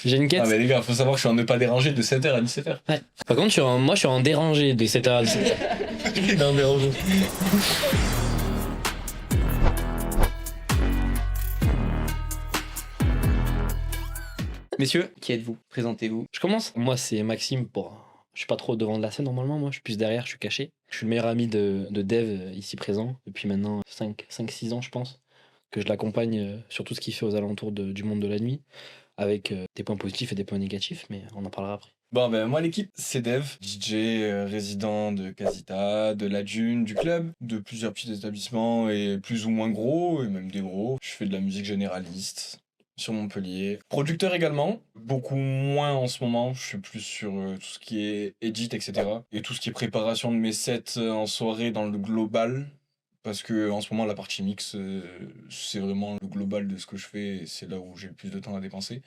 J'ai une quête. Ah mais les gars, faut savoir que je suis en ne pas déranger de 7h à 17h. Ouais. Par contre, moi je suis en dérangé de 7h à 17h. Non, dérangé. Messieurs, qui êtes-vous? Présentez-vous. Je commence. Moi, c'est Maxime pour. Je suis pas trop devant de la scène normalement, moi je suis plus derrière, je suis caché. Je suis le meilleur ami de Dev ici présent depuis maintenant 5-6 ans, je pense, que je l'accompagne sur tout ce qu'il fait aux alentours du monde de la nuit, avec des points positifs et des points négatifs, mais on en parlera après. Bon ben moi l'équipe c'est Dev, DJ résident de Casita, de la Dune, du club, de plusieurs petits établissements et plus ou moins gros et même des gros. Je fais de la musique généraliste sur Montpellier. Producteur également, beaucoup moins en ce moment, je suis plus sur tout ce qui est edit etc. Et tout ce qui est préparation de mes sets en soirée dans le global. Parce que en ce moment la partie mix c'est vraiment le global de ce que je fais et c'est là où j'ai le plus de temps à dépenser.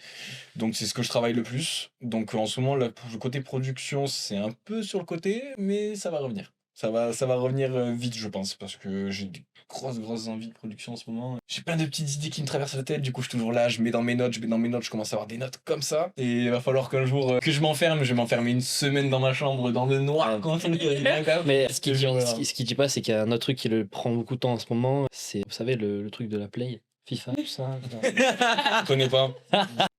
Donc c'est ce que je travaille le plus. Donc en ce moment le côté production c'est un peu sur le côté mais ça va revenir. Ça va revenir vite je pense parce que j'ai des grosses envies de production en ce moment. J'ai plein de petites idées qui me traversent la tête, du coup je suis toujours là, je mets dans mes notes, je commence à avoir des notes comme ça. Et il va falloir qu'un jour que je vais m'enfermer une semaine dans ma chambre dans le noir. Mais ce qu'il dit pas, c'est qu'il y a un autre truc qui le prend beaucoup de temps en ce moment, c'est, vous savez, le truc de la Play, FIFA, tout ça. Je connais pas.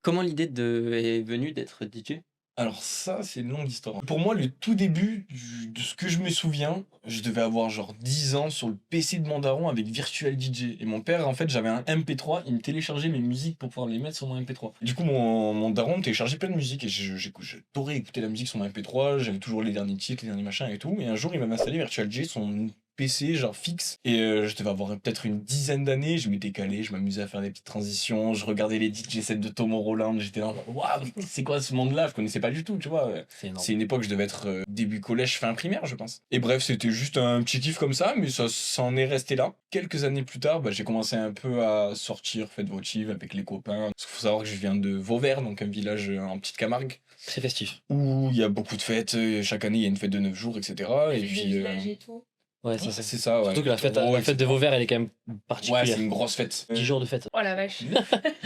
Comment l'idée est venue d'être DJ? Alors ça, c'est une longue histoire. Pour moi, le tout début, de ce que je me souviens, je devais avoir genre 10 ans sur le PC de mon daron avec Virtual DJ. Et mon père, en fait, j'avais un MP3, il me téléchargeait mes musiques pour pouvoir les mettre sur mon MP3. Du coup, mon daron me téléchargeait plein de musique et j'adorais écouter la musique sur mon MP3, j'avais toujours les derniers titres, les derniers machins et tout. Et un jour, il m'avait installé Virtual DJ sur mon PC genre fixe et je devais avoir peut-être une dizaine d'années, je m'étais calé, je m'amusais à faire des petites transitions, je regardais les DJ sets de Tomo Roland, j'étais là waouh, c'est quoi ce monde là, je connaissais pas du tout, tu vois. C'est une époque, je devais être début collège fin primaire je pense. Et bref, c'était juste un petit kiff comme ça, mais ça s'en est resté là. Quelques années plus tard, j'ai commencé un peu à sortir fête votive avec les copains. Parce qu'il faut savoir que je viens de Vauvert, donc un village en petite Camargue. Très festif. Où il y a beaucoup de fêtes, chaque année il y a une fête de 9 jours, etc. Et puis et tout. Ouais, c'est ça, ouais. Surtout que la fête de Vauvert, elle est quand même particulière. Ouais, c'est une grosse fête. 10 jours de fête. Oh la vache.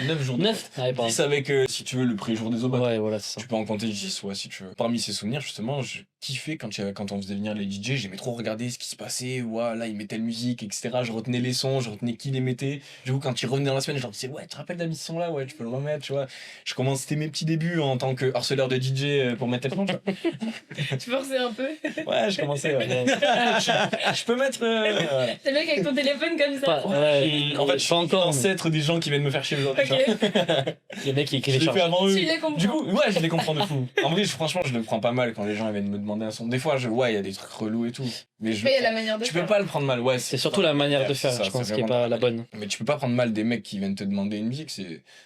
9 jours. 9 ouais, 10 avec, si tu veux, le pré-jour des aubades. Ouais, voilà, c'est ça. Tu peux en compter 10, ouais, si tu veux. Parmi ces souvenirs, justement, je kiffais quand on faisait venir les DJ, j'aimais trop regarder ce qui se passait, ouais, là, ils mettaient la musique, etc. Je retenais les sons, je retenais qui les mettait. Du coup, quand ils revenaient dans la semaine, je leur disais, ouais, tu te rappelles de la son là, ouais, tu peux le remettre, tu vois. Je commençais mes petits débuts en tant que harceleur de DJ pour mettre tes sons, tu vois. Tu forçais un peu. Ouais, je commençais, ouais. Je peux mettre. T'es mec avec ton téléphone comme ça. Ouais, en fait, je suis encore ancêtre des gens qui viennent me faire chier aujourd'hui. Ok. Les mecs qui écrivent Je les l'ai fait charges. avant eux. Tu les comprends. Du coup, ouais, je les comprends de fou. En vrai, franchement, je le prends pas mal quand les gens viennent me demander un son. Des fois, ouais, il y a des trucs relous et tout. Mais il y a la manière de tu faire. peux pas le prendre mal, ouais. C'est surtout la manière de faire, ça, je pense, c'est qui est vraiment pas la bonne. Mais tu peux pas prendre mal des mecs qui viennent te demander une musique.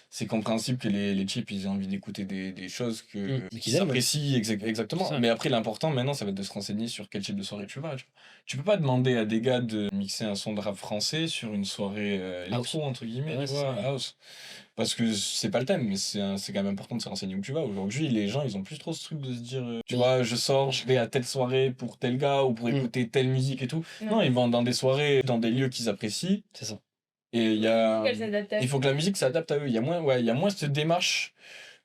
C'est compréhensible que les types, ils aient envie d'écouter des choses qu'ils apprécient exactement. Ça. Mais après, l'important maintenant, ça va être de se renseigner sur quel type de soirée tu vas. Tu peux pas demander à des gars de mixer un son de rap français sur une soirée électro, entre guillemets, Ouais, tu vois, house. Parce que c'est pas le thème, mais c'est quand même important de se renseigner où tu vas. Aujourd'hui, les gens, ils ont plus trop ce truc de se dire, tu vois, je sors, je vais à telle soirée pour tel gars ou pour écouter telle musique et tout. Non, ils vont dans des soirées, dans des lieux qu'ils apprécient. C'est ça. Et il faut que la musique s'adapte à eux. Il y a moins cette démarche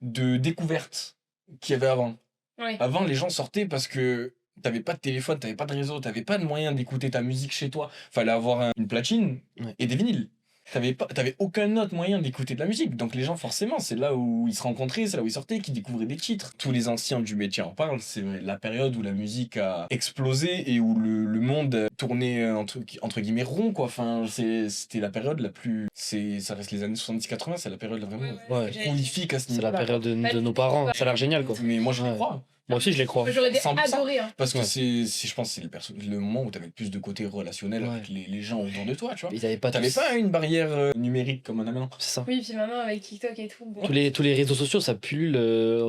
de découverte qu'il y avait avant. Ouais. Avant, les gens sortaient parce que t'avais pas de téléphone, t'avais pas de réseau, t'avais pas de moyen d'écouter ta musique chez toi. Fallait avoir une platine et des vinyles. T'avais aucun autre moyen d'écouter de la musique. Donc les gens, forcément, c'est là où ils se rencontraient, c'est là où ils sortaient, qu'ils découvraient des titres. Tous les anciens du métier en parlent. C'est la période où la musique a explosé et où le monde tournait entre guillemets rond, quoi. Enfin, c'était la période la plus... Ça reste les années 70-80, c'est la période vraiment prolifique à ce niveau-là. C'est la période de nos parents. Ça a l'air génial, quoi. Mais moi, je le crois. Moi aussi, je les crois. J'aurais 100%. adoré. Hein. Parce que je pense que c'est le moment où t'avais le plus de côté relationnel avec les gens autour de toi, tu vois. T'avais pas une barrière numérique comme on a maintenant. C'est ça. Oui, puis maintenant avec TikTok et tout. Bon. Tous les réseaux sociaux, ça pullule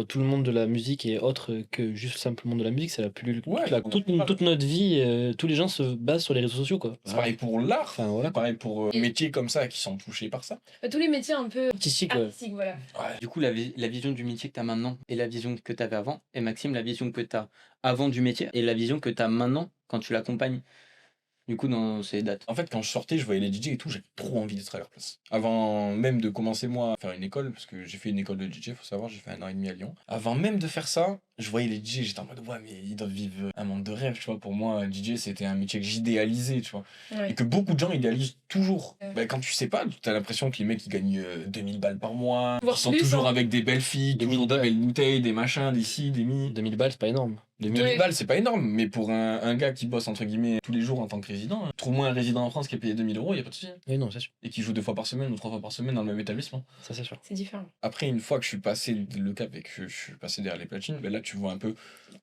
tout le monde de la musique et autre que juste simplement de la musique, ça la pullule toute notre vie. Tous les gens se basent sur les réseaux sociaux, quoi. C'est pareil pour l'art, enfin, voilà. pareil pour métiers comme ça qui sont touchés par ça. Tous les métiers un peu artistiques, voilà. Ouais. Du coup, la vision du métier que t'as maintenant et la vision que t'avais avant, et Maxime, la vision que t'as avant du métier et la vision que t'as maintenant quand tu l'accompagnes. du coup, dans ces dates? En fait, quand je sortais, je voyais les DJ et tout, j'avais trop envie d'être à leur place. Avant même de commencer, moi, à faire une école, parce que j'ai fait une école de DJ, faut savoir, j'ai fait 1 an et demi à Lyon. Avant même de faire ça, je voyais les DJ, j'étais en mode, ouais, mais ils doivent vivre un monde de rêve, tu vois. Pour moi, DJ, c'était un métier que j'idéalisais, tu vois. Ouais. Et que beaucoup de gens idéalisent toujours. Ouais. Bah, quand tu sais pas, t'as l'impression que les mecs, ils gagnent 2000 balles par mois, Voire ils sont plus, toujours hein. avec des belles filles, 2000 toujours des balles. belles bouteilles, des machins, des ci, des mi. 2000 balles, c'est pas énorme. 2000 Ouais. balles, c'est pas énorme, mais pour un gars qui bosse entre guillemets tous les jours en tant que résident, trouve-moi un résident en France qui est payé 2000 euros, y a pas de souci. Oui, non, c'est sûr. Et qui joue 2 fois par semaine ou 3 fois par semaine dans le même établissement. Ça, c'est sûr. C'est différent. Après, une fois que je suis passé le cap et que je suis passé derrière les platines, ben là tu vois un peu,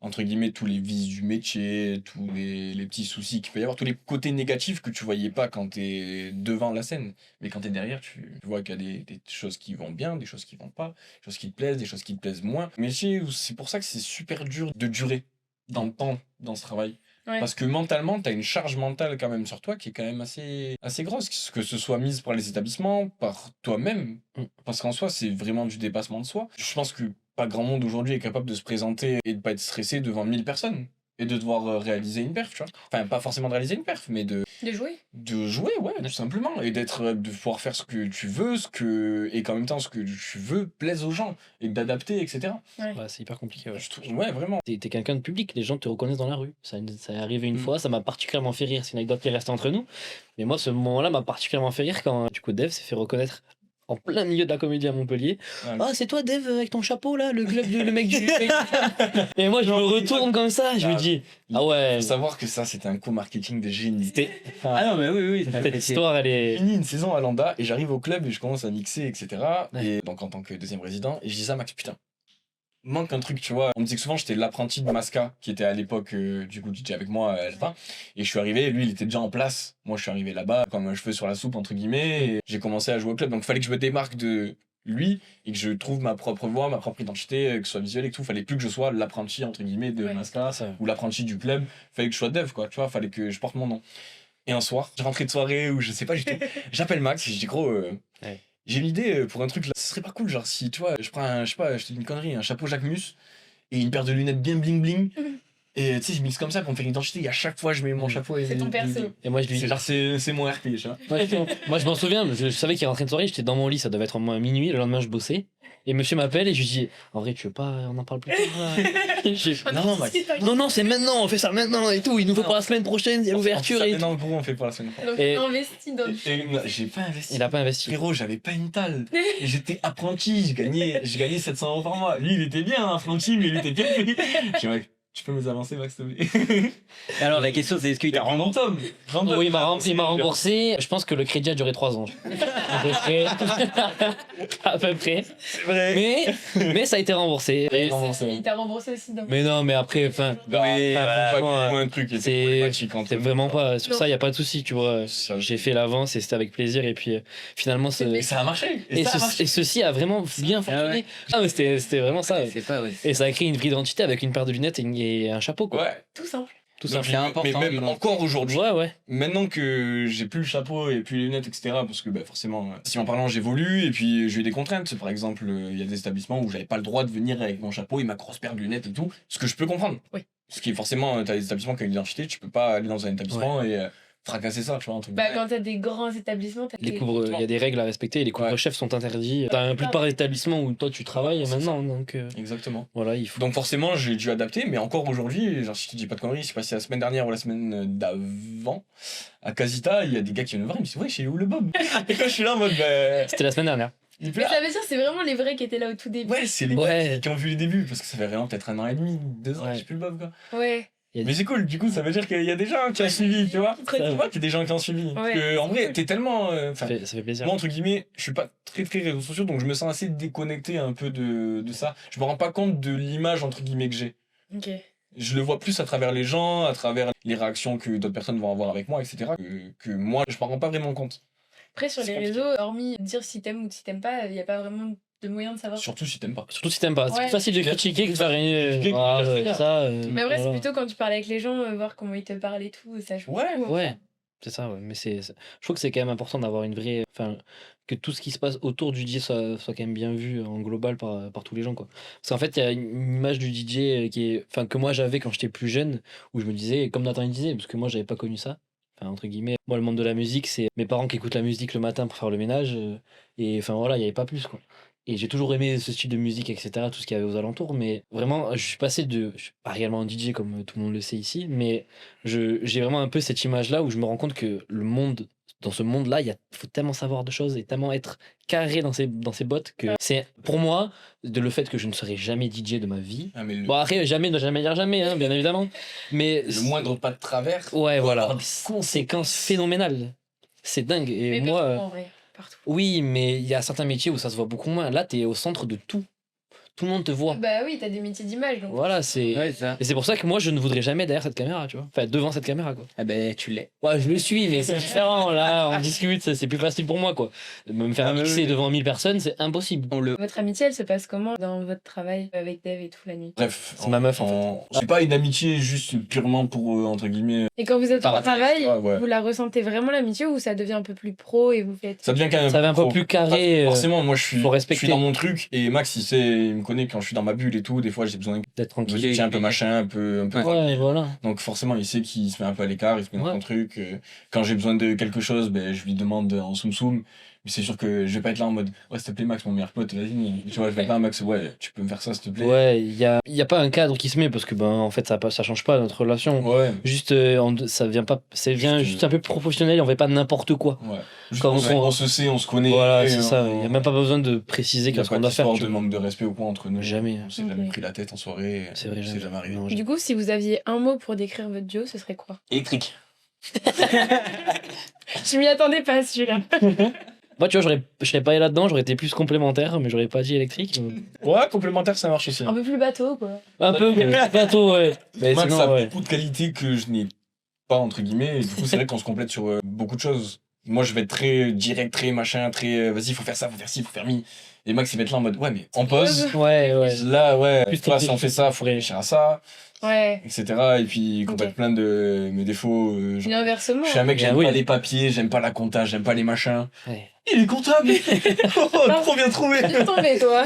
entre guillemets, tous les vices du métier, tous les petits soucis qu'il peut y avoir, tous les côtés négatifs que tu voyais pas quand t'es devant la scène. Mais quand t'es derrière, tu vois qu'il y a des choses qui vont bien, des choses qui vont pas, des choses qui te plaisent, des choses qui te plaisent moins. Métier, c'est pour ça que c'est super dur de durer dans le temps, dans ce travail. Ouais. Parce que mentalement, tu as une charge mentale quand même sur toi qui est quand même assez grosse, que ce soit mise par les établissements, par toi-même. Mm. Parce qu'en soi, c'est vraiment du dépassement de soi. Je pense que pas grand monde aujourd'hui est capable de se présenter et de pas être stressé devant 1000 personnes. Et de devoir réaliser une perf, tu vois. Enfin, pas forcément de réaliser une perf, mais de De jouer. jouer, ouais, tout simplement. Et de pouvoir faire ce que tu veux, et qu'en même temps, ce que tu veux plaise aux gens. Et d'adapter, etc. Ouais, c'est hyper compliqué. Ouais. Je trouve, ouais, vraiment. T'es quelqu'un de public, les gens te reconnaissent dans la rue. Ça est arrivé une Mm. fois, ça m'a particulièrement fait rire. C'est une anecdote qui est restée entre nous. Mais moi, ce moment-là m'a particulièrement fait rire quand, du coup, Dev s'est fait reconnaître en plein milieu de la comédie à Montpellier. Ouais. Ah, c'est toi, Dev, avec ton chapeau, là, le club, le mec du. Et moi, je me retourne comme ça, je me dis, ah ouais, Faut savoir que ça, c'était un coup marketing de génie. c'était. Ah non, mais oui, ça fait Cette plaisir. histoire, elle J'ai est. fini une saison à Landa et j'arrive au club et je commence à mixer, etc. Ouais. Et donc en tant que deuxième résident, et je dis ça à Max, putain, manque un truc, tu vois. On me disait que souvent j'étais l'apprenti de Masca, qui était à l'époque du coup DJ avec moi à Alpha. Et je suis arrivé, lui il était déjà en place. Moi je suis arrivé là-bas comme un cheveu sur la soupe, entre guillemets. Et j'ai commencé à jouer au club. Donc il fallait que je me démarque de lui et que je trouve ma propre voix, ma propre identité, que ce soit visuel et tout. Fallait plus que je sois l'apprenti, entre guillemets, de Ouais. Masca Ça. ou l'apprenti du club. Fallait que je sois dev, quoi. Tu vois, fallait que je porte mon nom. Et un soir, je rentrais de soirée ou je sais pas du tout. J'appelle Max et je dis gros, Ouais. j'ai une idée pour un truc là. Ce serait pas cool, genre si tu vois, je prends un, je sais pas, je te dis une connerie, un chapeau Jacques Mus et une paire de lunettes bien bling bling. Et tu sais, je mixe comme ça pour me faire une identité. Et à chaque fois, je mets mon chapeau et C'est ton bling, perso. bling. Et moi, je lui C'est genre, c'est mon RP, tu vois. Moi, je m'en souviens, je savais qu'il rentrait de soirée, j'étais dans mon lit, ça devait être au moins minuit, le lendemain, je bossais. Et monsieur m'appelle et je lui dis, en vrai, tu veux pas, on en parle plus tard là Je- Non, Max. Non, c'est maintenant, on fait ça maintenant et tout, il nous faut pour la semaine prochaine, il y a l'ouverture et tout. Non, gros, on fait pas la semaine prochaine. Donc, Et- investi dans le Et j'ai pas investi. Il a pas investi. Frérot, j'avais pas une talle. Et j'étais apprenti, je gagnais 700 € par mois. Lui, il était bien, apprenti, mais il était bien payé. J'ai dit, ouais, tu peux me les avancer, Max, s'il te plaît. Alors, la question, c'est est-ce qu'il t'a rendu Oui, il m'a remboursé. Je pense que le crédit a duré 3 ans. À peu près. À peu près. C'est vrai. Mais ça a été remboursé. Il t'a remboursé aussi dans Mais non, mais après, enfin. Oui, franchement, un truc qui était c'est- problématique entre C'est nous. vraiment pas. Sur ça, il n'y a pas de souci, tu vois. Ça- J'ai fait l'avance et c'était avec plaisir. Et puis finalement, Et ça a marché. et, ça a marché. ceci a vraiment bien fonctionné. ouais. Ah, mais c'était vraiment ça. C'est pas, ouais. Et ça a créé une vraie identité avec une paire de lunettes et un chapeau, quoi. Ouais. tout simple. Tout Donc, ça. c'est important. Mais même encore aujourd'hui, Ouais. maintenant que j'ai plus le chapeau et plus les lunettes, etc., parce que bah, forcément, si en parlant, j'évolue et puis j'ai eu des contraintes. Par exemple, il y a des établissements où j'avais pas le droit de venir avec mon chapeau et ma grosse paire de lunettes et tout, ce que je peux comprendre. Oui. Ce qui est forcément, t'as des établissements qui ont une identité, tu peux pas aller dans un établissement et fracasser ça, tu vois, un truc. Bah, quand t'as des grands établissements, t'as Il y a des règles à respecter. Les couvre-chefs sont interdits. T'as la plupart des établissements où toi tu travailles C'est maintenant. Donc Exactement. voilà, il faut. Donc forcément, j'ai dû adapter, mais encore aujourd'hui, genre si je te dis pas de conneries, c'est passé la semaine dernière ou la semaine d'avant, à Casita, il y a des gars qui viennent me voir, ils me disent ouais, chez où le Bob? Et quand je suis là en mode bah, C'était la semaine dernière. il est Mais là. ça veut dire que c'est vraiment les vrais qui étaient là au tout début. Ouais, c'est les Ouais. gars qui ont vu les débuts, parce que ça fait vraiment peut-être 1 an et demi, 2 ans, Ouais. j'ai plus le Bob quoi. Ouais. Mais c'est cool, du coup, ça veut dire qu'il y a des gens qui ont suivi, tu vois. Très Tu cool. vois qu'il y a des gens qui ont suivi. Parce Ouais, que, en c'est vrai, cool. t'es tellement. Enfin, Ça fait plaisir. moi, entre guillemets, je suis pas très réseaux sociaux, donc je me sens assez déconnecté un peu de ça. Je me rends pas compte de l'image, entre guillemets, que j'ai. Ok. Je le vois plus à travers les gens, à travers les réactions que d'autres personnes vont avoir avec moi, etc. Que moi, je m'en rends pas vraiment compte. Après, sur C'est les compliqué. réseaux, hormis dire si t'aimes ou si t'aimes pas, il n'y a pas vraiment de moyen de savoir. Surtout si t'aimes pas. Surtout si t'aimes pas. C'est Ouais. plus facile de critiquer que de faire Critiquer que Ah, de ouais, faire. ça. Mais après, c'est voilà. plutôt quand tu parles avec les gens, voir comment ils te parlent et tout, ça joue. Ouais, beaucoup. Ouais, c'est ça, ouais. Mais je trouve que c'est quand même important d'avoir une vraie. Enfin, que tout ce qui se passe autour du DJ soit quand même bien vu en global par tous les gens, quoi. Parce qu'en fait, il y a une image du DJ qui est. Enfin, que moi j'avais quand j'étais plus jeune, où je me disais, comme Nathan il disait, parce que moi j'avais pas connu ça. Enfin, entre guillemets. Moi, le monde de la musique, c'est mes parents qui écoutent la musique le matin pour faire le ménage. Et enfin voilà, il n'y avait pas plus, quoi. Et j'ai toujours aimé ce style de musique, etc., tout ce qu'il y avait aux alentours. Mais vraiment, je suis passé de. Je suis pas réellement un DJ comme tout le monde le sait ici, mais j'ai vraiment un peu cette image-là où je me rends compte que le monde. Dans ce monde-là, faut tellement savoir de choses et tellement être carré dans ses bottes que c'est pour moi de le fait que je ne serai jamais DJ de ma vie. Ah, mais Bon, après, jamais, ne jamais dire jamais, hein, bien évidemment. Mais le moindre pas de travers. ouais, voilà. avoir des Conséquences phénoménales. C'est dingue. Et Mais moi, partout, en vrai, partout. oui, mais il y a certains métiers où ça se voit beaucoup moins. Là, t'es au centre de tout. Tout le monde te voit. Bah oui, t'as des métiers d'image, donc. Voilà, c'est. Ouais, ça. Et c'est pour ça que moi, je ne voudrais jamais derrière cette caméra, tu vois. Enfin, devant cette caméra, quoi. Ah ben, tu l'es. Ouais, je le suis, mais c'est différent. Là, on discute, c'est plus facile pour moi, quoi. Me faire Ah, mais mixer oui. devant 1000 personnes, c'est impossible. On le. Votre amitié, elle se passe comment dans votre travail avec Dave et tout la nuit? Bref, C'est ma meuf, en C'est pas une amitié juste purement pour, entre guillemets. Et quand vous êtes Par au la travail, tête, ouais. vous la ressentez vraiment l'amitié ou ça devient un peu plus pro et vous faites. Ça devient quand même. Ça va un peu pro. plus carré. Forcément, moi je suis, faut je respecter. suis dans mon truc et Max il me connaît quand je suis dans ma bulle et tout. Des fois j'ai besoin D'être de tranquille. soutien un peu machin, un peu. Ouais, voilà. Donc forcément il sait qu'il se met un peu à l'écart, il se met dans Ouais. son truc. Quand j'ai besoin de quelque chose, ben, je lui demande en soum soum. Mais c'est sûr que je vais pas être là en mode ouais s'il te plaît Max mon meilleur pote vas-y tu vois je vais pas Max ouais tu peux me faire ça s'il te plaît. Ouais, il y a pas un cadre qui se met parce que ben en fait ça change pas notre relation. Ouais. Juste ça vient Juste, juste un peu professionnel et on fait pas n'importe quoi. Ouais. Juste, Quand on se sait, on se connaît. Voilà, et c'est ça. Il y a même pas besoin de il préciser y a qu'est-ce pas qu'on doit faire. d'histoire tu de vois. manque de respect ou quoi entre nous. Jamais. On s'est jamais Ok. pris la tête en soirée. C'est vrai, C'est jamais arrivé. Non, Du coup, si vous aviez un mot pour décrire votre duo, ce serait quoi? Électrique. Je m'y attendais pas à celui-là. Moi, tu vois, je serais pas allé là-dedans, j'aurais été plus complémentaire, mais j'aurais pas dit électrique. Ouais, complémentaire, ça marche aussi. Un peu plus bateau, quoi. Un peu, bateau, ouais. Mais Max sinon, a ouais. beaucoup de qualités que je n'ai pas, entre guillemets. Et du coup, c'est vrai qu'on se complète sur beaucoup de choses. Moi, je vais être très direct, très machin, très vas-y, faut faire ça, faut faire ci, faut faire mi. Et Max, il va être là en mode ouais, mais en pause. Ouais, ouais. Là, ouais, Plus toi, si on fait ça, faut réfléchir à ça, Ouais. etc. Et puis, complète Ok. plein de mes défauts. Mais inversement. Je suis un mec, j'aime oui. pas les papiers, j'aime pas la compta, j'aime pas les machins. Ouais. Il est comptable. Oh, trop bien trouvé. Laisse tomber, toi.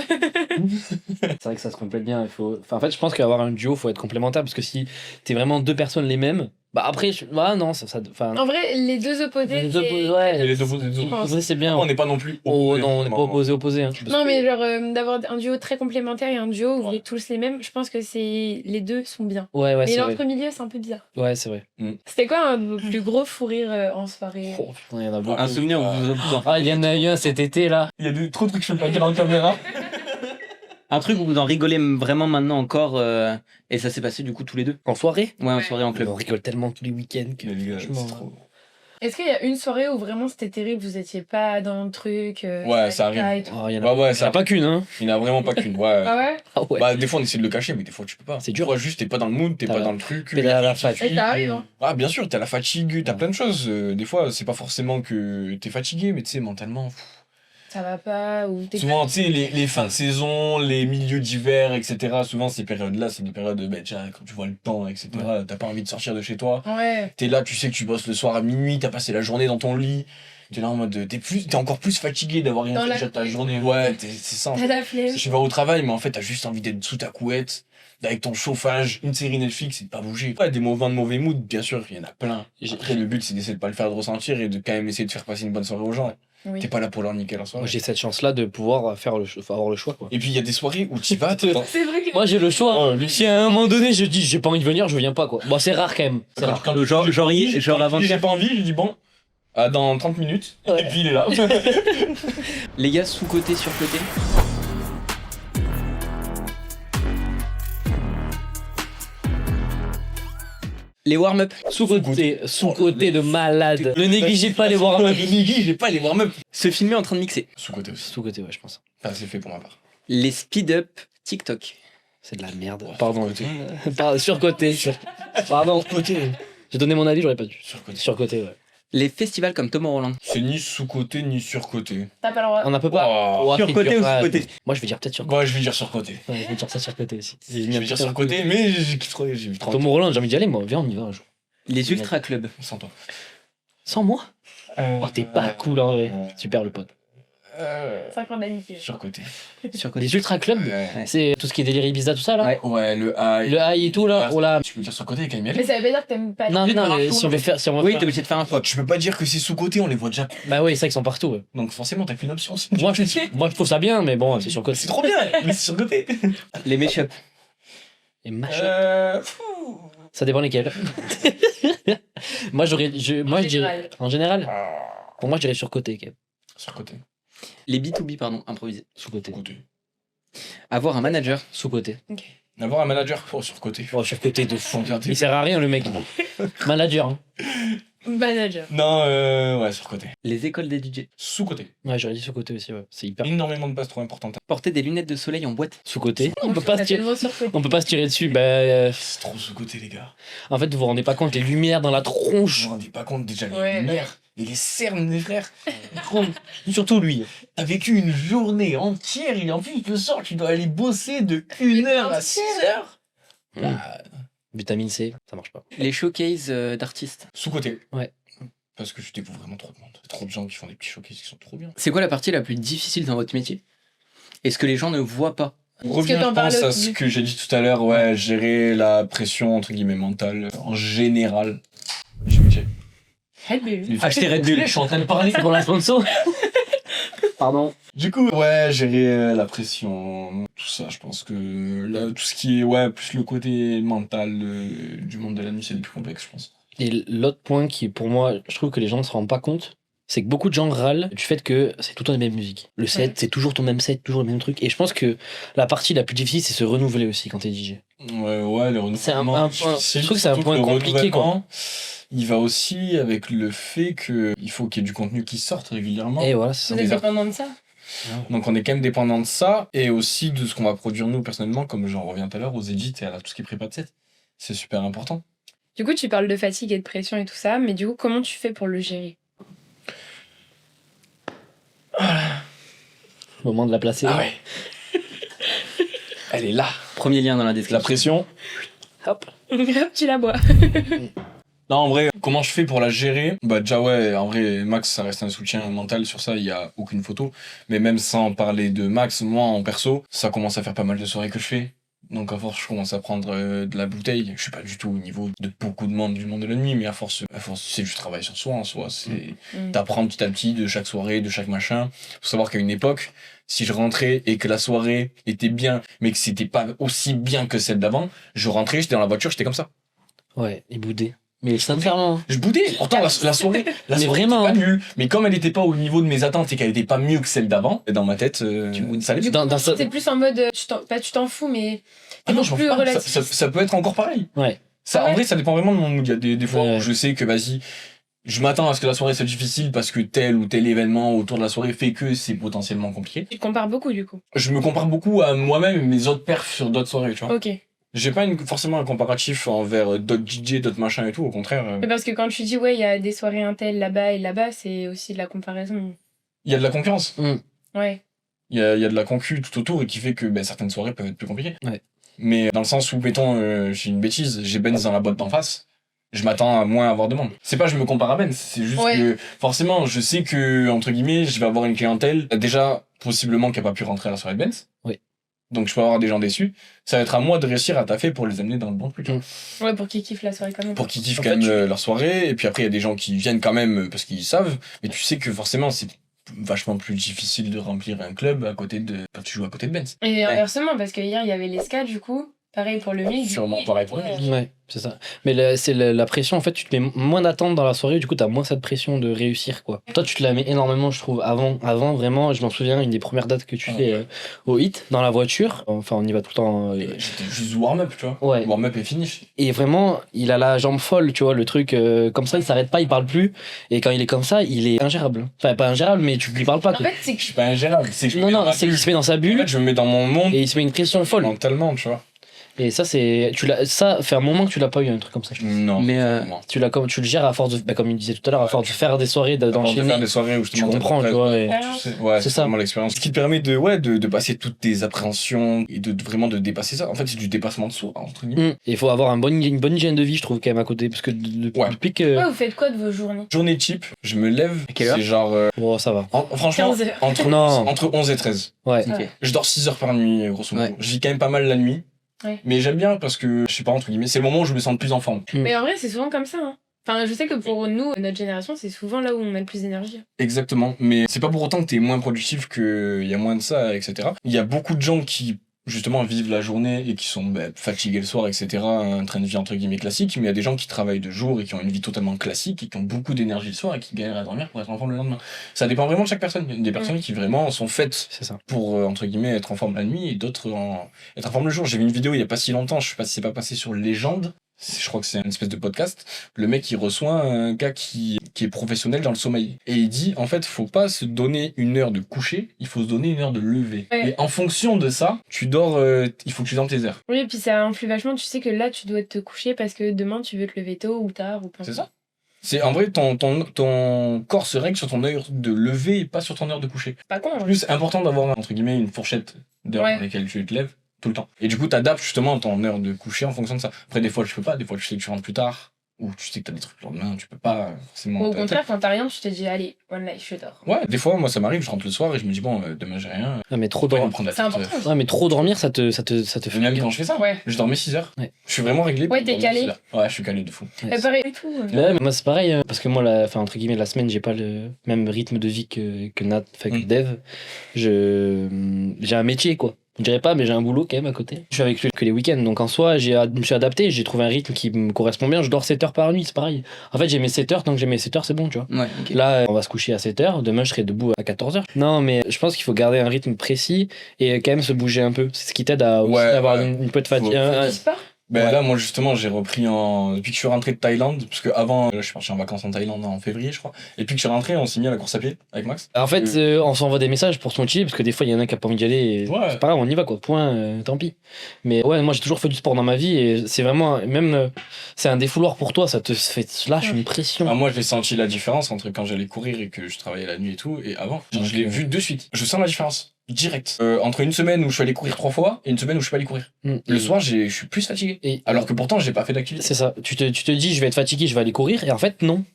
C'est vrai que ça se complète bien. Enfin, en fait, je pense qu'avoir un duo, faut être complémentaire parce que si t'es vraiment deux personnes les mêmes, bah après, non, enfin, En vrai, les deux opposés. les c'est- ouais, Et les deux opposés. opposés, c'est bien. On n'est pas non plus. Oh non, on n'est pas opposés. opposés. Hein, parce Non, que- mais genre, d'avoir un duo très complémentaire et un duo où vous Ouais. êtes tous les mêmes, je pense que les deux sont bien. Ouais, mais c'est vrai. l'entre-milieu, c'est un peu bizarre. Ouais, c'est vrai. C'était quoi un de vos plus gros fous rires en soirée? Oh putain, il y en a beaucoup. Un souvenir où vous en... Ah, il y en a eu un cet été là. Il y a trop de trucs que je peux pas dire en caméra. Un truc où vous en rigolez vraiment maintenant encore et ça s'est passé du coup tous les deux. En soirée. Ouais, en soirée en club. On rigole tellement tous les week-ends que. Mais les gars, franchement, c'est trop. Est-ce qu'il y a une soirée où vraiment c'était terrible, vous étiez pas dans le truc? Ouais, ça arrive. et tout Oh, il y en a, Ouais, il y en ça a pas qu'une, hein. Il n'y en a vraiment pas qu'une. Ouais. Ah ouais? Ah ouais. Bah, des fois, on essaie de le cacher, mais des fois, tu peux pas. C'est dur. Ouais, juste, t'es pas dans le mood, t'es T'as pas la- dans le truc. Mais la Et fatigue. ça arrive, hein. Ah, bien sûr, t'as la fatigue, t'as plein de choses. Des fois, c'est pas forcément que t'es fatigué, mais tu sais, mentalement. Ça va pas, ou t'es Souvent, tu sais, les fins de saison, les milieux d'hiver, etc. Souvent, ces périodes-là, c'est des périodes, ben, tiens, quand tu vois le temps, etc., t'as pas envie de sortir de chez toi. Ouais. T'es là, tu sais que tu bosses le soir à minuit, t'as passé la journée dans ton lit. T'es là en mode, t'es encore plus fatigué d'avoir rien Dans fait la déjà de ta flemme. journée. Ouais, c'est ça. En T'as fait. la flemme. Tu vas au travail, mais en fait, t'as juste envie d'être sous ta couette, avec ton chauffage, une série Netflix et de pas bouger. Ouais, des moments de mauvais mood, bien sûr, il y en a plein. Après, le but, c'est d'essayer de pas le faire de ressentir et de quand même essayer de faire passer une bonne soirée aux gens. Oui. T'es pas là pour leur niquer leur soirée. Moi, j'ai cette chance-là de pouvoir avoir le choix, quoi. Et puis, il y a des soirées où tu vas, C'est vrai que. Moi, j'ai le choix. Oh, lui. Si à un moment donné, je dis j'ai pas envie de venir, je viens pas, quoi. Bon, c'est rare quand même. C'est rare. Genre avant. J'ai pas envie, je dis bon, dans 30 minutes, Ouais. et puis il est là. Les gars, sous-côté, sur-côté. Les warm-up. Sous-côté de malade. Ne négligez pas les warm-up. J'ai pas les warm-up. Se filmer en train de mixer. Sous-côté aussi. Sous-côté, ouais, je pense. Enfin, c'est fait pour ma part. Les speed-up TikTok. C'est de la merde. Ouais, Pardon. surcoté. Surcoté. Pardon. J'ai donné mon avis, j'aurais pas dû. Surcoté. Surcoté, ouais. Les festivals comme Tomorrowland. C'est ni sous-côté ni sur-côté. T'as pas le droit. On n'a peut pas. Oh. Ouais, Surcoté c'est dur. ou Ouais, sous-côté? Moi, je vais dire peut-être surcoté. Moi, je vais dire sur-côté. Ouais, je vais dire ça surcoté aussi. Je vais dire sur-côté, mais j'ai kiffé, j'ai vu trop. Tom Roland, j'ai envie d'y aller, moi. Viens, on y va un jour. Les ultra clubs. Sans toi. Sans moi. Oh, t'es pas cool en vrai. Super, le pote. 5 ans d'amitié. Surcoté. Surcoté. Les ultra clubs, Ouais. c'est tout ce qui est délire Ibiza, tout ça là. Ouais. Ouais, le high. Le high et tout là. Oh là. Tu peux dire surcoté quand même y Mais aller. ça veut pas dire que t'aimes pas Non, les non, gens. mais si on veut faire. Si on veut Oui, faire- t'es obligé de faire un Oh, tu peux pas dire que c'est sous-côté, on les voit déjà. Bah oui, c'est ça qu'ils sont partout. Ouais. Donc forcément, t'as qu'une option. Moi, moi, je trouve ça bien, mais bon, c'est sur côté. C'est trop bien, mais c'est surcoté. Les mashups. Et machin. Fou. Ça dépend lesquels. Moi, moi, je dirais. En général, pour moi, je dirais sur côté. Surcoté. Les B2B, pardon, improvisés. Sous côté. Côté. Avoir un manager. Sous côté. Avoir un manager pour surcoté. Oh, sur côté de fond. Regardez. Il sert à rien le mec. Manager. Hein. Manager. Non, ouais, surcoté. Les écoles des DJ. Sous-côté. Ouais, j'aurais dit sous côté aussi. Ouais. C'est hyper. Énormément de bases trop importantes. Porter des lunettes de soleil en boîte. Sous côté. On peut Ça pas se fait tirer. tellement surcoté. On peut pas se tirer dessus. C'est trop sous-côté, les gars. En fait, vous vous rendez pas compte, les lumières dans la Je tronche. me rendais pas compte déjà les Ouais. lumières et les cernes des frères. Surtout lui. T'as vécu une journée entière et en plus le soir tu dois aller bosser de 1h à 6h. Vitamine C, ça marche pas. Les showcases d'artistes. Sous-côté. Ouais. Parce que je découvre vraiment trop de monde. Trop de gens qui font des petits showcases qui sont trop bien. C'est quoi la partie la plus difficile dans votre métier? Et ce que les gens ne voient pas? On revient, t'en je pense, parlais à au ce début. que j'ai dit tout à l'heure, ouais, gérer la pression entre guillemets mentale en général. J'ai métier. Red Bull. Acheter Red Bull. Je suis en train de parler. Pour la sponsor. Pardon. Du coup, ouais, gérer la pression, tout ça, je pense que là, tout ce qui est, ouais, plus le côté mental du monde de la nuit, c'est le plus complexe, je pense. Et l'autre point qui, pour moi, je trouve que les gens ne se rendent pas compte, c'est que beaucoup de gens râlent du fait que c'est tout le temps les mêmes musiques. Le set, Ouais. c'est toujours ton même set, toujours le même truc. Et je pense que la partie la plus difficile, c'est se renouveler aussi quand t'es DJ. Ouais, le renouvellement. C'est un point- difficile, je trouve que c'est un surtout point le compliqué, quoi. renouvellement, il va aussi avec le fait qu'il faut qu'il y ait du contenu qui sorte régulièrement. Et voilà, c'est Vous ça. êtes dépendant de ça? Donc on est quand même dépendant de ça et aussi de ce qu'on va produire nous personnellement, comme j'en reviens tout à l'heure, aux edits et à tout ce qui est prépa de set. C'est super important. Du coup, tu parles de fatigue et de pression et tout ça, mais du coup, comment tu fais pour le gérer? Moment de la placer. Ah ouais. Elle est là. Premier lien dans la La description. pression. Hop. Hop, tu la bois. Non, en vrai, comment je fais pour la gérer? Bah, déjà, ouais, en vrai, Max, ça reste un soutien mental sur ça, il y a aucune photo. Mais même sans parler de Max, moi, en perso, ça commence à faire pas mal de soirées que je fais. Donc, à force, je commence à prendre de la bouteille. Je suis pas du tout au niveau de beaucoup de monde du monde de la nuit, mais à force, c'est du travail sur soi en soi. C'est d'apprendre petit à petit de chaque soirée, de chaque machin. Faut savoir qu'à une époque, si je rentrais et que la soirée était bien, mais que c'était pas aussi bien que celle d'avant, je rentrais, j'étais dans la voiture, j'étais comme ça. Ouais, et boudé. Mais sincèrement. Je boudais. Pourtant, la soirée, Mais soirée vraiment, était pas nulle. Mais comme elle était pas au niveau de mes attentes et qu'elle était pas mieux que celle d'avant, dans ma tête, ça allait. Du coup, Dans ça- t'es plus en mode, tu t'en fous, mais Ah non, beaucoup je m'en plus fous pas. relatif. Ça peut être encore pareil. Ouais. Ça, Ah ouais. En vrai, ça dépend vraiment de mon mood. Il y a des fois Ouais. où je sais que, vas-y, je m'attends à ce que la soirée soit difficile parce que tel ou tel événement autour de la soirée fait que c'est potentiellement compliqué. Tu te compares beaucoup, du coup. Je me compare beaucoup à moi-même et mes autres perfs sur d'autres soirées, tu vois. Ok. J'ai pas forcément un comparatif envers d'autres DJ, d'autres machins et tout, au contraire. Mais parce que quand tu dis, ouais, il y a des soirées Intel là-bas et là-bas, c'est aussi de la comparaison. Il y a de la concurrence. Ouais. Il y a de la concu tout autour et qui fait que certaines soirées peuvent être plus compliquées. Ouais. Mais dans le sens où, mettons, j'ai une bêtise, j'ai Benz dans la boîte d'en face, je m'attends à moins avoir de monde. C'est pas je me compare à Benz, c'est juste Ouais. que forcément, je sais que, entre guillemets, je vais avoir une clientèle, déjà, possiblement qui a pas pu rentrer à la soirée de Benz. Oui. Donc je peux avoir des gens déçus. Ça va être à moi de réussir à taffer pour les amener dans le bon truc. Ouais, pour qu'ils kiffent la soirée quand même. Pour qu'ils kiffent En quand fait, même tu- leur soirée. Et puis après, il y a des gens qui viennent quand même parce qu'ils savent. Mais tu sais que forcément, c'est vachement plus difficile de remplir un club à côté de quand tu joues à côté de Benz. Et inversement, parce que hier, il y avait les ska, du coup. Pareil pour le mix. Sûrement pareil pour lui. Ouais, c'est ça. Mais c'est la pression, en fait, tu te mets moins d'attente dans la soirée, du coup, t'as moins cette pression de réussir, quoi. Toi, tu te la mets énormément, je trouve, avant, vraiment, je m'en souviens, une des premières dates que tu Ah, fais ouais. au hit, dans la voiture, enfin, on y va tout le temps. J'étais juste warm-up, tu vois. Ouais. Warm-up et finish. Et vraiment, il a la jambe folle, tu vois, le truc, comme ça, il s'arrête pas, il parle plus, et quand il est comme ça, il est ingérable. Enfin, pas ingérable, mais tu lui parles pas, En quoi. fait, c'est Je que suis pas ingérable. C'est que je me Non, mets dans non, ma c'est qu'il bulle. se met dans sa En bulle, fait, je me mets dans mon monde et il se met une pression folle. mentalement, tu vois. Et ça, ça fait un moment que tu l'as pas eu, un truc comme ça. Je pense. Non. Mais, vraiment. Tu le gères à force de, comme il disait tout à l'heure, à force de faire des soirées, Avant de d'enchaîner. faire des soirées où Tu justement comprends, tu vois. et- Ouais, C'est c'est ça. vraiment l'expérience. Ce qui te permet de passer toutes tes appréhensions et vraiment de dépasser ça. En fait, c'est du dépassement de soi, entre guillemets. Et il faut avoir une bonne hygiène de vie, je trouve, quand même, à côté. Parce que Ouais. depuis que. Ouais, vous faites quoi de vos journées? Journée type, je me lève, À quelle heure c'est genre. Oh, ça va. Franchement, 15 heures. Non. entre 11 et 13. Ouais. Ok. Je dors 6 heures par nuit, grosso modo. Ouais. Je vis quand même pas mal la nuit. Ouais. Mais j'aime bien parce que, je sais pas, entre guillemets, c'est le moment où je me sens le plus en forme. Mais en vrai, c'est souvent comme ça. Hein. Enfin, je sais que pour nous, notre génération, c'est souvent là où on a le plus d'énergie. Exactement. Mais c'est pas pour autant que t'es moins productif, qu'il y a moins de ça, etc. Il y a beaucoup de gens qui, justement, vivent la journée et qui sont fatigués le soir, etc. Un train de vie entre guillemets classique. Mais il y a des gens qui travaillent de jour et qui ont une vie totalement classique et qui ont beaucoup d'énergie le soir et qui galèrent à dormir pour être en forme le lendemain. Ça dépend vraiment de chaque personne. Il y a des personnes qui vraiment sont faites C'est ça. pour, entre guillemets, être en forme la nuit et d'autres être en forme le jour. J'ai vu une vidéo il y a pas si longtemps, je sais pas si c'est pas passé sur Légende. Je crois que c'est une espèce de podcast. Le mec, il reçoit un gars qui est professionnel dans le sommeil. Et il dit, en fait, faut pas se donner une heure de coucher, il faut se donner une heure de lever. Ouais. Et en fonction de ça, tu dors, il faut que tu dormes tes heures. Oui, et puis ça influe vachement. Tu sais que là, tu dois te coucher parce que demain, tu veux te lever tôt ou tard ou pas. C'est ça. C'est en vrai, ton corps se règle sur ton heure de lever et pas sur ton heure de coucher. C'est pas con. En Hein. plus, c'est important d'avoir, entre guillemets, une fourchette d'heures Ouais. dans lesquelles tu te lèves tout le temps. Et du coup, t'adaptes justement ton heure de coucher en fonction de ça. Après, des fois, tu peux pas, des fois, tu sais que tu rentres plus tard, ou tu sais que t'as des trucs le lendemain, tu peux pas forcément. Ou au contraire, quand t'as rien, tu te dis, allez, one life, je dors. Ouais, des fois, moi, ça m'arrive, je rentre le soir et je me dis, bon, demain, j'ai rien. Ah, mais trop Pas dormir. me prendre la C'est tête. important. Ouais, mais trop dormir, ça te fait. Même quand je fais ça, Ouais. je dormais 6 heures. Ouais. Je suis vraiment réglé. Ouais, pour t'es dormir calé. 6 heures. Ouais, je suis calé de fou. Ouais, Et pareil et tout. Ouais, mais moi c'est pareil, parce que moi, entre guillemets, la semaine, j'ai pas le même rythme de vie que Nat, que Dev. J'ai un métier, quoi. Je dirais pas, mais j'ai un boulot quand même à côté. Je suis avec lui que les week-ends, donc en soi, je me suis adapté, j'ai trouvé un rythme qui me correspond bien. Je dors 7 heures par nuit, c'est pareil. En fait, j'ai mes 7 heures, tant que j'ai mes 7 heures, c'est bon, tu vois. Ouais, ok. Là, on va se coucher à 7 heures, demain, je serai debout à 14 heures. Non, mais je pense qu'il faut garder un rythme précis et quand même se bouger un peu. C'est ce qui t'aide à aussi Ouais, avoir ouais. une peu de fatigue. Faut- Du sport? Ben Ouais. là, moi, justement, j'ai repris depuis que je suis rentré de Thaïlande, parce que avant, là, je suis parti en vacances en Thaïlande en février, je crois. Et puis que je suis rentré, on s'est mis à la course à pied avec Max. En fait, on s'envoie des messages pour se motiver, parce que des fois, il y en a qui n'ont pas envie d'y aller. Et Ouais. c'est pas grave, on y va, quoi. Point, tant pis. Mais ouais, moi, j'ai toujours fait du sport dans ma vie, et c'est vraiment, même, c'est un défouloir pour toi, ça te lâche une pression. Ah, moi, j'ai senti la différence entre quand j'allais courir et que je travaillais la nuit et tout, et avant. Genre, je l'ai vu de suite. Je sens la différence. Direct. Entre une semaine où je suis allé courir 3 fois et une semaine où je suis pas allé courir. Le soir, je suis plus fatigué. Et Alors que pourtant, j'ai pas fait d'activité. c'est ça. Tu te dis, je vais être fatigué, je vais aller courir, et en fait, non.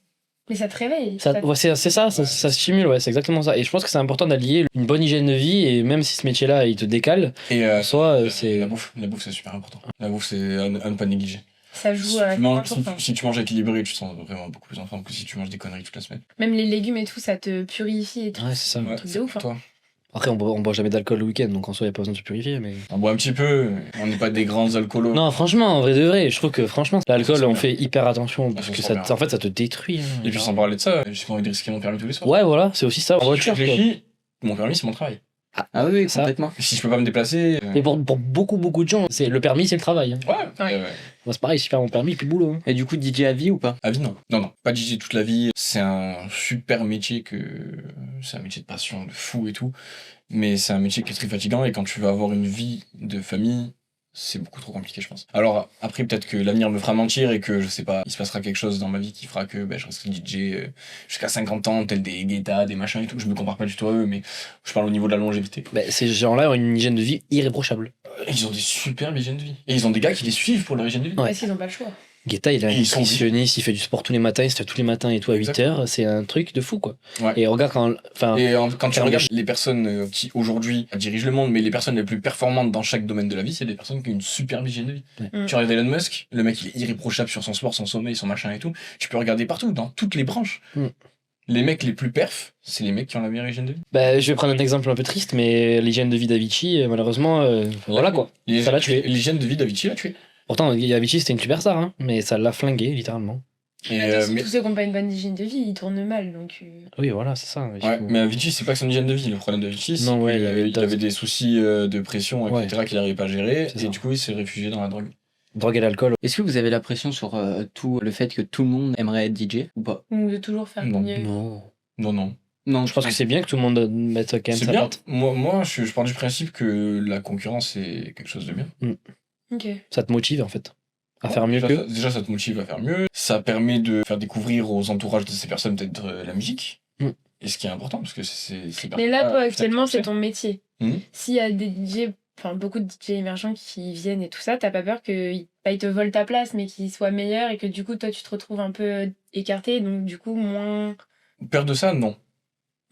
Mais ça te réveille. Ouais, c'est ça, ça stimule, ouais, c'est exactement ça. Et je pense que c'est important d'allier une bonne hygiène de vie, et même si ce métier-là, il te décale, Et en soi, c'est. la bouffe, c'est super important. La bouffe, c'est à ne pas négliger. Ça joue Si à tu, manges, 100%. si tu manges équilibré, tu te sens vraiment beaucoup plus en forme que si tu manges des conneries toute la semaine. Même les légumes et tout, ça te purifie et tout. Ouais, c'est ça. Ouais, truc de c'est ouf, pour toi. Après, on boit jamais d'alcool le week-end, donc en soi, il n'y a pas besoin de se purifier, mais. On boit un petit peu, on n'est pas des grands alcoolos. Non, franchement, en vrai de vrai, je trouve que franchement, l'alcool, Ça on sent fait hyper attention parce Ça que sent ça, bien. en fait, ça te détruit. hein. Et puis sans parler de ça, j'ai pas envie de risquer mon permis tous les soirs. Ouais, voilà, c'est aussi ça. En Si voiture, je quoi. réfléchis, mon permis, c'est mon travail. Ah oui, oui, Ça. complètement. Si je peux pas me déplacer. Mais pour beaucoup de gens, c'est le permis, c'est le travail. hein. Ouais, Ouais. Moi, c'est pareil, je perds mon permis, puis boulot. hein. Et du coup, DJ à vie ou pas? À vie, non. Non, pas DJ toute la vie. C'est un super métier c'est un métier de passion, de fou et tout. Mais c'est un métier qui est très fatigant et quand tu vas avoir une vie de famille, c'est beaucoup trop compliqué, je pense. Alors après, peut-être que l'avenir me fera mentir et que, je sais pas, il se passera quelque chose dans ma vie qui fera que je resterai DJ jusqu'à 50 ans, tel des Guetta, des machins et tout. Je me compare pas du tout à eux, mais je parle au niveau de la longévité. Ces gens-là ont une hygiène de vie irréprochable. Ils ont des superbes hygiènes de vie. Et ils ont des gars qui les suivent pour leur hygiène de vie. Ouais. Parce qu'ils ont pas le choix. Guetta, il est un Ils sont nutritionniste, il fait du sport tous les matins, il se lève tous les matins et tout à 8h. C'est un truc de fou, quoi. Ouais. Et regarde quand. Enfin, Et quand tu Terme de regardes les personnes qui aujourd'hui dirigent le monde, mais les personnes les plus performantes dans chaque domaine de la vie, c'est des personnes qui ont une superbe hygiène de vie. Ouais. Tu regardes Elon Musk, le mec il est irréprochable sur son sport, son sommeil, son machin et tout. Tu peux regarder partout, dans toutes les branches. Les mecs les plus perfs, c'est les mecs qui ont la meilleure hygiène de vie. je vais prendre un exemple un peu triste, mais l'hygiène de vie d'Avicii, malheureusement, voilà quoi. Ça l'a tué. L'hygiène de vie d'Avicii l'a tué. Pourtant, Avicii c'était une superstar, hein, mais ça l'a flingué littéralement. Et, Tous ceux qui n'ont pas une bonne hygiène de vie, ils tournent mal. Donc, Oui, voilà, c'est ça. il ouais, faut- mais Avicii, c'est pas que son hygiène de vie. Le problème d'Avicii, c'est Non, ouais, qu'il avait des soucis de pression, etc., qu'il n'arrivait pas à gérer. C'est Et ça. du coup, il s'est réfugié dans la drogue. Drogue et l'alcool. Est-ce que vous avez la pression sur tout le fait que tout le monde aimerait être DJ ou pas? on veut toujours faire Non. mieux. Non. Non. Non, Je pense que c'est bien que tout le monde mette quand même C'est sa bien. patte. Moi je pars du principe que la concurrence, c'est quelque chose de bien. Ok. Ça te motive en fait à faire mieux Déjà, que. déjà, ça te motive à faire mieux. Ça permet de faire découvrir aux entourages de ces personnes peut-être la musique. Mm. Et ce qui est important, parce que c'est Mais là, toi, ça actuellement, qui c'est fait. ton métier. Mhm. S'il y a des DJ, enfin beaucoup de DJ émergents qui viennent et tout ça, t'as pas peur qu'ils pas ils te volent ta place, mais qu'ils soient meilleurs et que du coup, toi, tu te retrouves un peu écarté, donc du coup, moins. Peur de ça, non.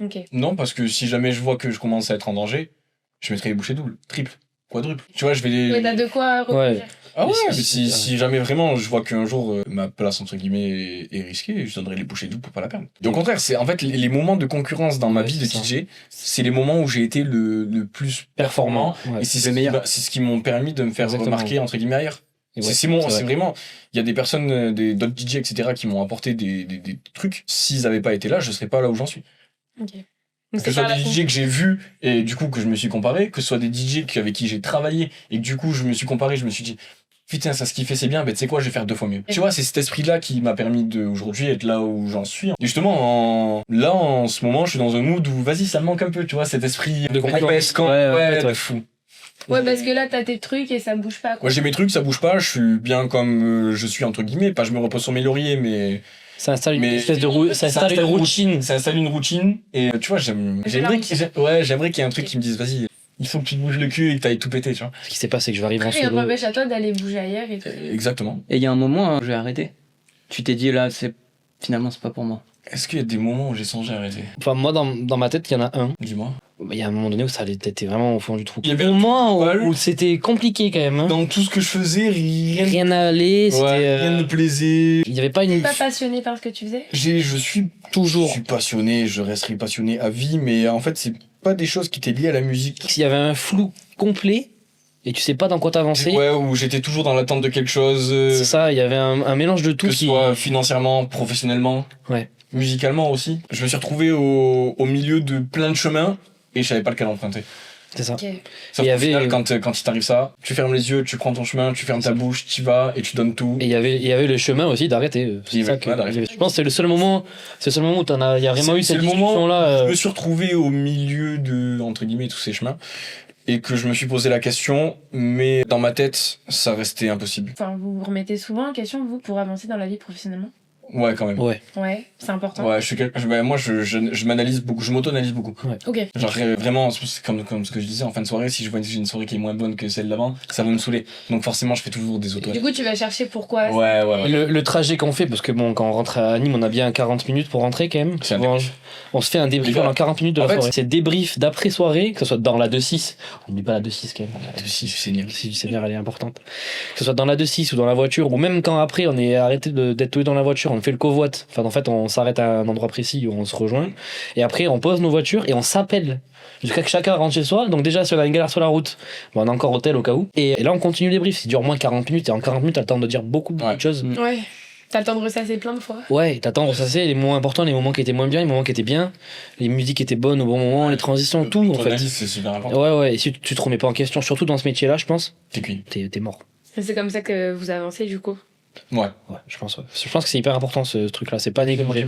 Ok. Non, parce que si jamais je vois que je commence à être en danger, je mettrai les bouchées doubles, triple, quadruple. Tu vois, je vais. Ouais, t'as de quoi rebondir. Ah ouais, Et mais si- si jamais vraiment je vois qu'un jour ma place entre guillemets est risquée, je donnerai les bouchées doubles pour pas la perdre. Et au contraire, c'est en fait les moments de concurrence dans ma Ouais, vie de c'est ça. DJ, c'est les moments où j'ai été le plus performant. Ouais. Et c'est Le meilleur. c'est ce qui m'ont permis de me faire Exactement. remarquer entre guillemets ailleurs. Et ouais, C'est vrai. vraiment. Il y a des personnes, d'autres DJ, etc., qui m'ont apporté des trucs. S'ils n'avaient pas été là, je serais pas là où j'en suis. Ok. Donc Que ce c'est soit par des la DJ que j'ai vus et du coup que je me suis comparé, que ce soit des DJ avec qui j'ai travaillé et que du coup je me suis comparé, je me suis dit putain, ça ce qu'il fait c'est bien, mais tu sais quoi, je vais faire 2 fois mieux. Tu vois, c'est cet esprit-là qui m'a permis de aujourd'hui être là où j'en suis. Et justement, là en ce moment, je suis dans un mood où vas-y, ça me manque un peu, tu vois, cet esprit De concurrence. ouais, ouais. de fou. Ouais, parce que là, t'as tes trucs et ça bouge pas, quoi. Moi j'ai mes trucs, ça bouge pas, je suis bien comme je suis entre guillemets, pas je me repose sur mes lauriers, mais Ça installe une Mais- espèce de ça installe une routine. ça installe une routine et tu vois, j'aimerais qu'il y ait un truc qui me dise vas-y, il faut que tu te bouges le cul et que t'ailles tout péter, tu vois. Ce qui s'est passé, c'est que je vais arriver en Après, rien solo. n'empêche à toi d'aller bouger ailleurs et tout. Exactement. Et il y a un moment, hein, j'ai arrêté. Tu t'es dit là, finalement, c'est pas pour moi. Est-ce qu'il y a des moments où j'ai songé à arrêter? Enfin, moi, dans ma tête, il y en a un. Dis-moi. Il y a un moment donné où ça allait t'être vraiment au fond du trou. Il y avait un moment Ouais. où c'était compliqué quand même. Hein. Dans tout ce que je faisais, Rien n'allait, c'était. rien ne me plaisait. Il n'y avait pas une. Pas passionné par ce que tu faisais? Je suis Toujours. passionné, je resterai passionné à vie, mais en fait, c'est pas des choses qui étaient liées à la musique. S'il y avait un flou complet et tu sais pas dans quoi t'avancer, Ouais, où j'étais toujours dans l'attente de quelque chose. c'est ça, il y avait un mélange de tout Que ce qui. soit financièrement, professionnellement, Ouais. musicalement aussi. Je me suis retrouvé au milieu de plein de chemins et je savais pas lequel emprunter. C'est ça. Ok. Sauf Il y qu'au avait- final, quand il t'arrive ça, tu fermes les yeux, tu prends ton chemin, tu fermes ta bouche, tu vas et tu donnes tout. Et il y avait le chemin aussi d'arrêter. C'est ça que. d'arrêter. Je pense que c'est le seul moment où il y a vraiment eu C'est cette le moment discussion là. Je me suis retrouvé au milieu de, entre guillemets, tous ces chemins et que je me suis posé la question, mais dans ma tête, ça restait impossible. Enfin, vous vous remettez souvent en question, vous, pour avancer dans la vie professionnellement? Ouais, quand même. Ouais. Ouais, c'est important. Ouais, moi, je m'analyse beaucoup, je m'auto-analyse beaucoup. Ok. Genre, vraiment, c'est comme ce que je disais en fin de soirée, si je vois une soirée qui est moins bonne que celle d'avant, ça va me saouler. Donc, forcément, je fais toujours des auto. Du coup, tu vas chercher pourquoi. Ouais. Le trajet qu'on fait, parce que bon, quand on rentre à Nîmes, on a bien 40 minutes pour rentrer quand même. C'est un Souvent, débrief. on se fait un débrief Les gars, pendant 40 minutes de en la fait, soirée. C'est le débrief d'après soirée, que ce soit dans la 2-6. On dit pas la 2-6 quand même. Si, c'est nul. Si du Seigneur, elle est importante. Que ce soit dans la 2-6 ou dans la voiture, ou même quand après on est arrêté d'être tous dans la voiture, on fait le covoite. Enfin, en fait, on s'arrête à un endroit précis où on se rejoint. Et après, on pose nos voitures et on s'appelle. Jusqu'à que chacun rentre chez soi. Donc, déjà, si on a une galère sur la route, bon, on a encore hôtel au cas où. Et là, on continue le débrief. Ça dure moins 40 minutes. Et en 40 minutes, t'as le temps de dire beaucoup Ouais. de choses. Ouais. T'as le temps de ressasser plein de fois. Ouais, t'attends, ça c'est les moments importants, les moments qui étaient moins bien, les moments qui étaient bien, les musiques qui étaient bonnes au bon moment, les transitions, tout en Ton fait. analyse, c'est super important. Ouais, et si tu te remets pas en question, surtout dans ce métier-là, je pense, T'es cuit. t'es mort. Et c'est comme ça que vous avancez, du coup. Ouais. Ouais, je pense que c'est hyper important ce truc-là, c'est pas négligé.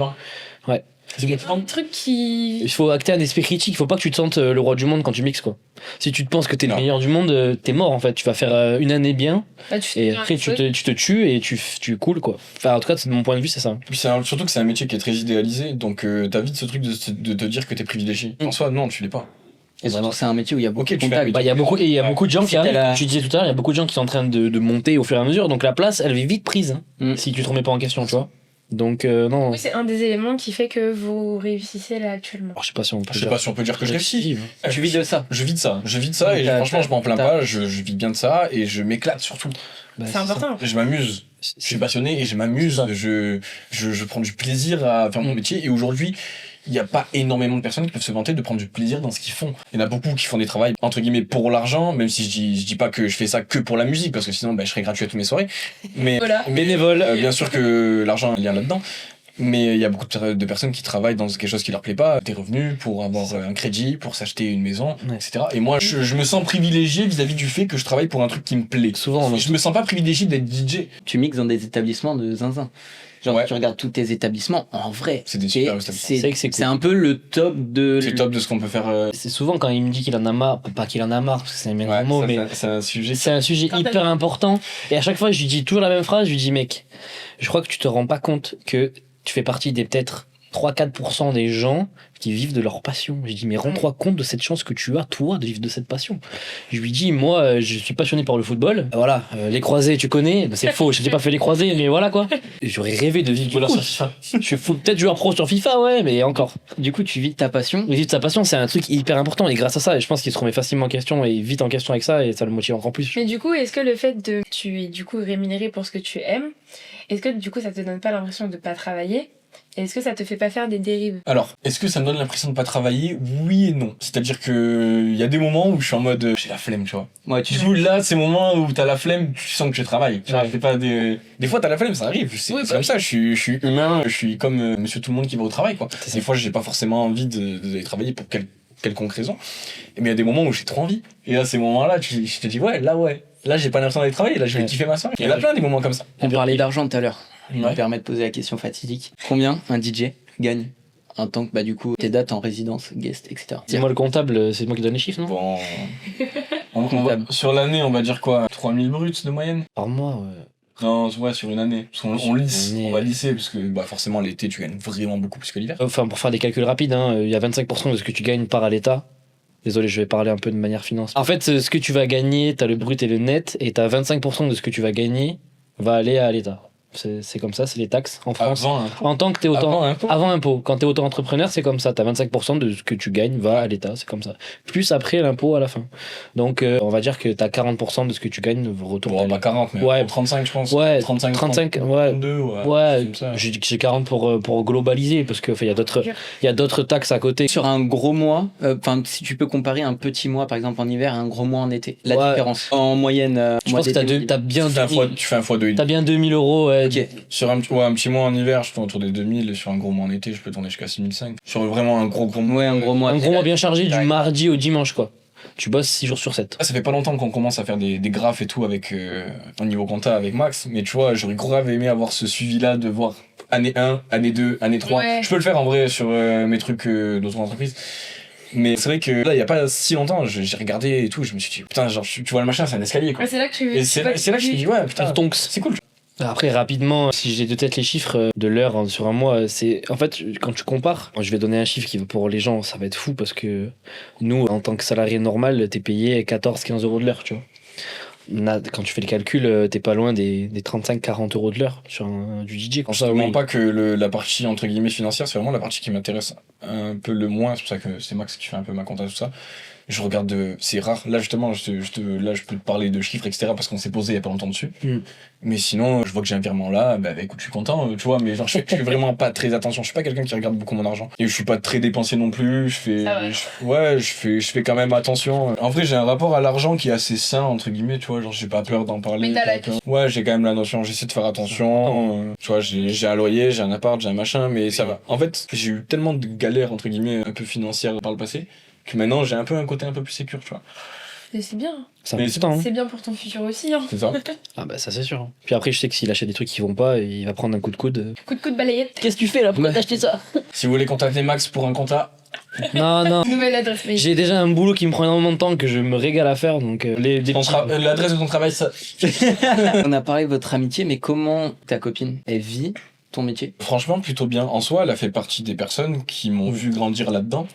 Ouais. Il y a un truc qui. Il faut acter un esprit critique, il faut pas que tu te sentes le roi du monde quand tu mixes quoi. Si tu te penses que t'es le Non. meilleur du monde, t'es mort en fait, tu vas faire une année bien, Bah, tu fais et un après tu truc. te tues et tu coules quoi. Enfin, en tout cas, de mon point de vue, c'est ça. Puis surtout que c'est un métier qui est très idéalisé, donc t'as vite ce truc de te dire que t'es privilégié. En soi, non, tu l'es pas. Et surtout, c'est un métier où il y a beaucoup Ok, de tu fais un contacts. Bah, il y a beaucoup de gens Si qui t'as arrivent, la- comme tu disais tout à l'heure, il y a beaucoup de gens qui sont en train de monter au fur et à mesure, donc la place, elle est vite prise, hein, Mm. si tu te remets pas en question, tu vois. Donc, non. Oui, c'est un des éléments qui fait que vous réussissez là actuellement. Alors, je sais pas si on peut Je sais pas si on peut dire que je réussis. Tu vis de ça. Je vis de ça. Et T'as- franchement, je m'en plains t'as- pas. Je vis bien de ça et je m'éclate surtout. Bah, C'est important. Je m'amuse. Je suis passionné et je m'amuse. Je prends du plaisir à faire mon métier. Et aujourd'hui, il n'y a pas énormément de personnes qui peuvent se vanter de prendre du plaisir dans ce qu'ils font. Il y en a beaucoup qui font des travails, entre guillemets, pour l'argent, même si je dis pas que je fais ça que pour la musique, parce que sinon, je serais gratuit à toutes mes soirées. Mais Voilà. Bénévole. bien sûr que l'argent est lié là-dedans. Mais il y a beaucoup de personnes qui travaillent dans quelque chose qui leur plaît pas, des revenus pour avoir un crédit, pour s'acheter une maison, Ouais. etc. Et moi, je me sens privilégié vis-à-vis du fait que je travaille pour un truc qui me plaît. Souvent, Je me sens pas privilégié d'être DJ. Tu mixes dans des établissements de zinzin. Genre, Ouais. tu regardes tous tes établissements, en vrai. C'est des super établissements. C'est vrai que c'est cool. C'est un peu le top de. C'est top de ce qu'on peut faire. C'est souvent quand il me dit qu'il en a marre, pas qu'il en a marre, parce que c'est un bien Ouais, gros mot, ça, mais c'est un sujet. c'est un sujet Quand hyper important. Et à chaque fois, je lui dis toujours la même phrase, je lui dis, mec, je crois que tu te rends pas compte que tu fais partie des peut-être 3-4% des gens qui vivent de leur passion. Je dis, mais rends-toi compte de cette chance que tu as, toi, de vivre de cette passion. Je lui dis, moi, je suis passionné par le football. Voilà, les croisés, tu connais. Ben, c'est faux, je n'ai pas fait les croisés, mais voilà quoi. J'aurais rêvé de vivre du foot. Je suis peut-être joueur pro sur FIFA, ouais, mais encore. Du coup, tu vis de ta passion. Vivre de sa passion, c'est un truc hyper important. Et grâce à ça, je pense qu'il se remet facilement en question et vite en question avec ça, et ça le motive encore plus. Mais du coup, est-ce que le fait de tu es du coup rémunéré pour ce que tu aimes, est-ce que du coup ça te donne pas l'impression de pas travailler? Et est-ce que ça te fait pas faire des dérives? Alors, est-ce que ça me donne l'impression de pas travailler? Oui et non. C'est-à-dire que il y a des moments où je suis en mode j'ai la flemme, tu vois. Ouais, tu Du coup, là, ces moments où t'as la flemme, tu sens que je travaille. Tu vois, Ouais. c'est pas des fois, t'as la flemme, ça arrive. C'est Oui, c'est bah comme ça, je suis humain, je suis comme monsieur tout le monde qui va au travail, quoi. C'est ça. Des fois, j'ai pas forcément envie d'aller travailler pour quelconque raison. Mais il y a des moments où j'ai trop envie. Et là, ces moments-là, je te dis, ouais. Là, j'ai pas l'impression d'aller travailler. Là, je vais Ouais. kiffer ma soirée. Il y en a plein des moments comme ça. On parlait d'argent tout à l'heure. Je me Ouais. permets de poser la question fatidique. Combien un DJ gagne en tant que, du coup, tes dates en résidence, guest, etc. C'est moi le comptable, c'est moi qui donne les chiffres, non? Bon. Comptable. Sur l'année, on va dire quoi? 3000 bruts de moyenne? Par mois, ouais. Non, ouais, sur une année. Parce qu'on Sur on une lisse, année. on va lisser, parce que forcément, l'été, tu gagnes vraiment beaucoup plus que l'hiver. Enfin, pour faire des calculs rapides, hein, il y a 25% de ce que tu gagnes part à l'État. Désolé, je vais parler un peu de manière finance. En fait, ce que tu vas gagner, t'as le brut et le net, et t'as 25% de ce que tu vas gagner va aller à l'État. C'est comme ça, c'est les taxes en France. Avant impôt. En tant que t'es autant... Avant impôt. Avant impôt. Quand t'es auto-entrepreneur, c'est comme ça. T'as 25% de ce que tu gagnes va à l'État, c'est comme ça. Plus après l'impôt à la fin. Donc, on va dire que t'as 40% de ce que tu gagnes retourne. Bon, 40, mais Ouais. 35, je pense. Ouais, 35, 35, 30, ouais. 32, ouais. Ouais, C'est comme ça. j'ai dit que j'ai 40 pour globaliser, parce qu'il y a d'autres taxes à côté. Sur un gros mois, si tu peux comparer un petit mois, par exemple, en hiver, et un gros mois en été, la Ouais. différence. En moyenne, Je mois pense que d'été, t'as bien Tu fais un fois 2. T'as bien 2000 euros. Ouais. Ok. Sur un petit mois en hiver, je tourne autour des 2000, et sur un gros mois en été, je peux tourner jusqu'à 6005. Sur vraiment un gros mois. Ouais, un gros mois. Un gros mois bien chargé du Ouais. mardi au dimanche, quoi. Tu bosses 6 jours sur 7. Ah, ça fait pas longtemps qu'on commence à faire des graphes et tout avec au niveau compta avec Max, mais tu vois, j'aurais grave aimé avoir ce suivi-là de voir année 1, année 2, année 3. Ouais. Je peux le faire en vrai sur mes trucs d'autres entreprises. Mais c'est vrai que là, il y a pas si longtemps, j'ai regardé et tout, je me suis dit, putain, genre, tu vois le machin, c'est un escalier, quoi. Ouais, c'est là que tu. Et c'est là que je me suis dit, ouais, putain, Tonks. c'est cool. Après, rapidement, si j'ai de tête les chiffres de l'heure sur un mois, c'est. En fait, quand tu compares, je vais donner un chiffre qui, pour les gens, ça va être fou parce que nous, en tant que salarié normal, t'es payé 14-15 euros de l'heure, tu vois. Quand tu fais le calcul, t'es pas loin des 35-40 euros de l'heure sur du DJ. Quand Je ça, te oui. mens pas que la partie entre guillemets financière, c'est vraiment la partie qui m'intéresse un peu le moins. C'est pour ça que c'est Max qui fait un peu ma compta, tout ça. Je regarde, c'est rare. Là, justement, là, je peux te parler de chiffres, etc. parce qu'on s'est posé il y a pas longtemps dessus. Mais sinon, je vois que j'ai un virement là, écoute, je suis content, tu vois. Mais genre, je fais vraiment pas très attention. Je suis pas quelqu'un qui regarde beaucoup mon argent. Et je suis pas très dépensier non plus. Je fais quand même attention. En vrai, j'ai un rapport à l'argent qui est assez sain, entre guillemets, tu vois. Genre, j'ai pas peur d'en parler. Mais t'as pas la peur. Ouais, j'ai quand même la notion. J'essaie de faire attention. Tu vois, j'ai un loyer, j'ai un appart, j'ai un machin, mais ça va. En fait, j'ai eu tellement de galères, entre guillemets, un peu financières par le passé, que maintenant, j'ai un peu un côté un peu plus sécure, tu vois. Mais c'est bien. C'est Mais important. Hein. C'est bien pour ton futur aussi. Hein. C'est ça. Ah bah ça c'est sûr. Puis après je sais que s'il achète des trucs qui vont pas, il va prendre un coup de coude. Coup de balayette. Qu'est-ce que tu fais là? Pourquoi t'as acheté ça? Si vous voulez contacter Max pour un compta, Non, non. Nouvelle adresse mail. J'ai déjà un boulot qui me prend énormément de temps que je me régale à faire, donc l'adresse de ton travail, ça. On a parlé de votre amitié, mais comment ta copine, elle vit ton métier? Franchement, plutôt bien. En soi, elle a fait partie des personnes qui m'ont vu grandir là-dedans.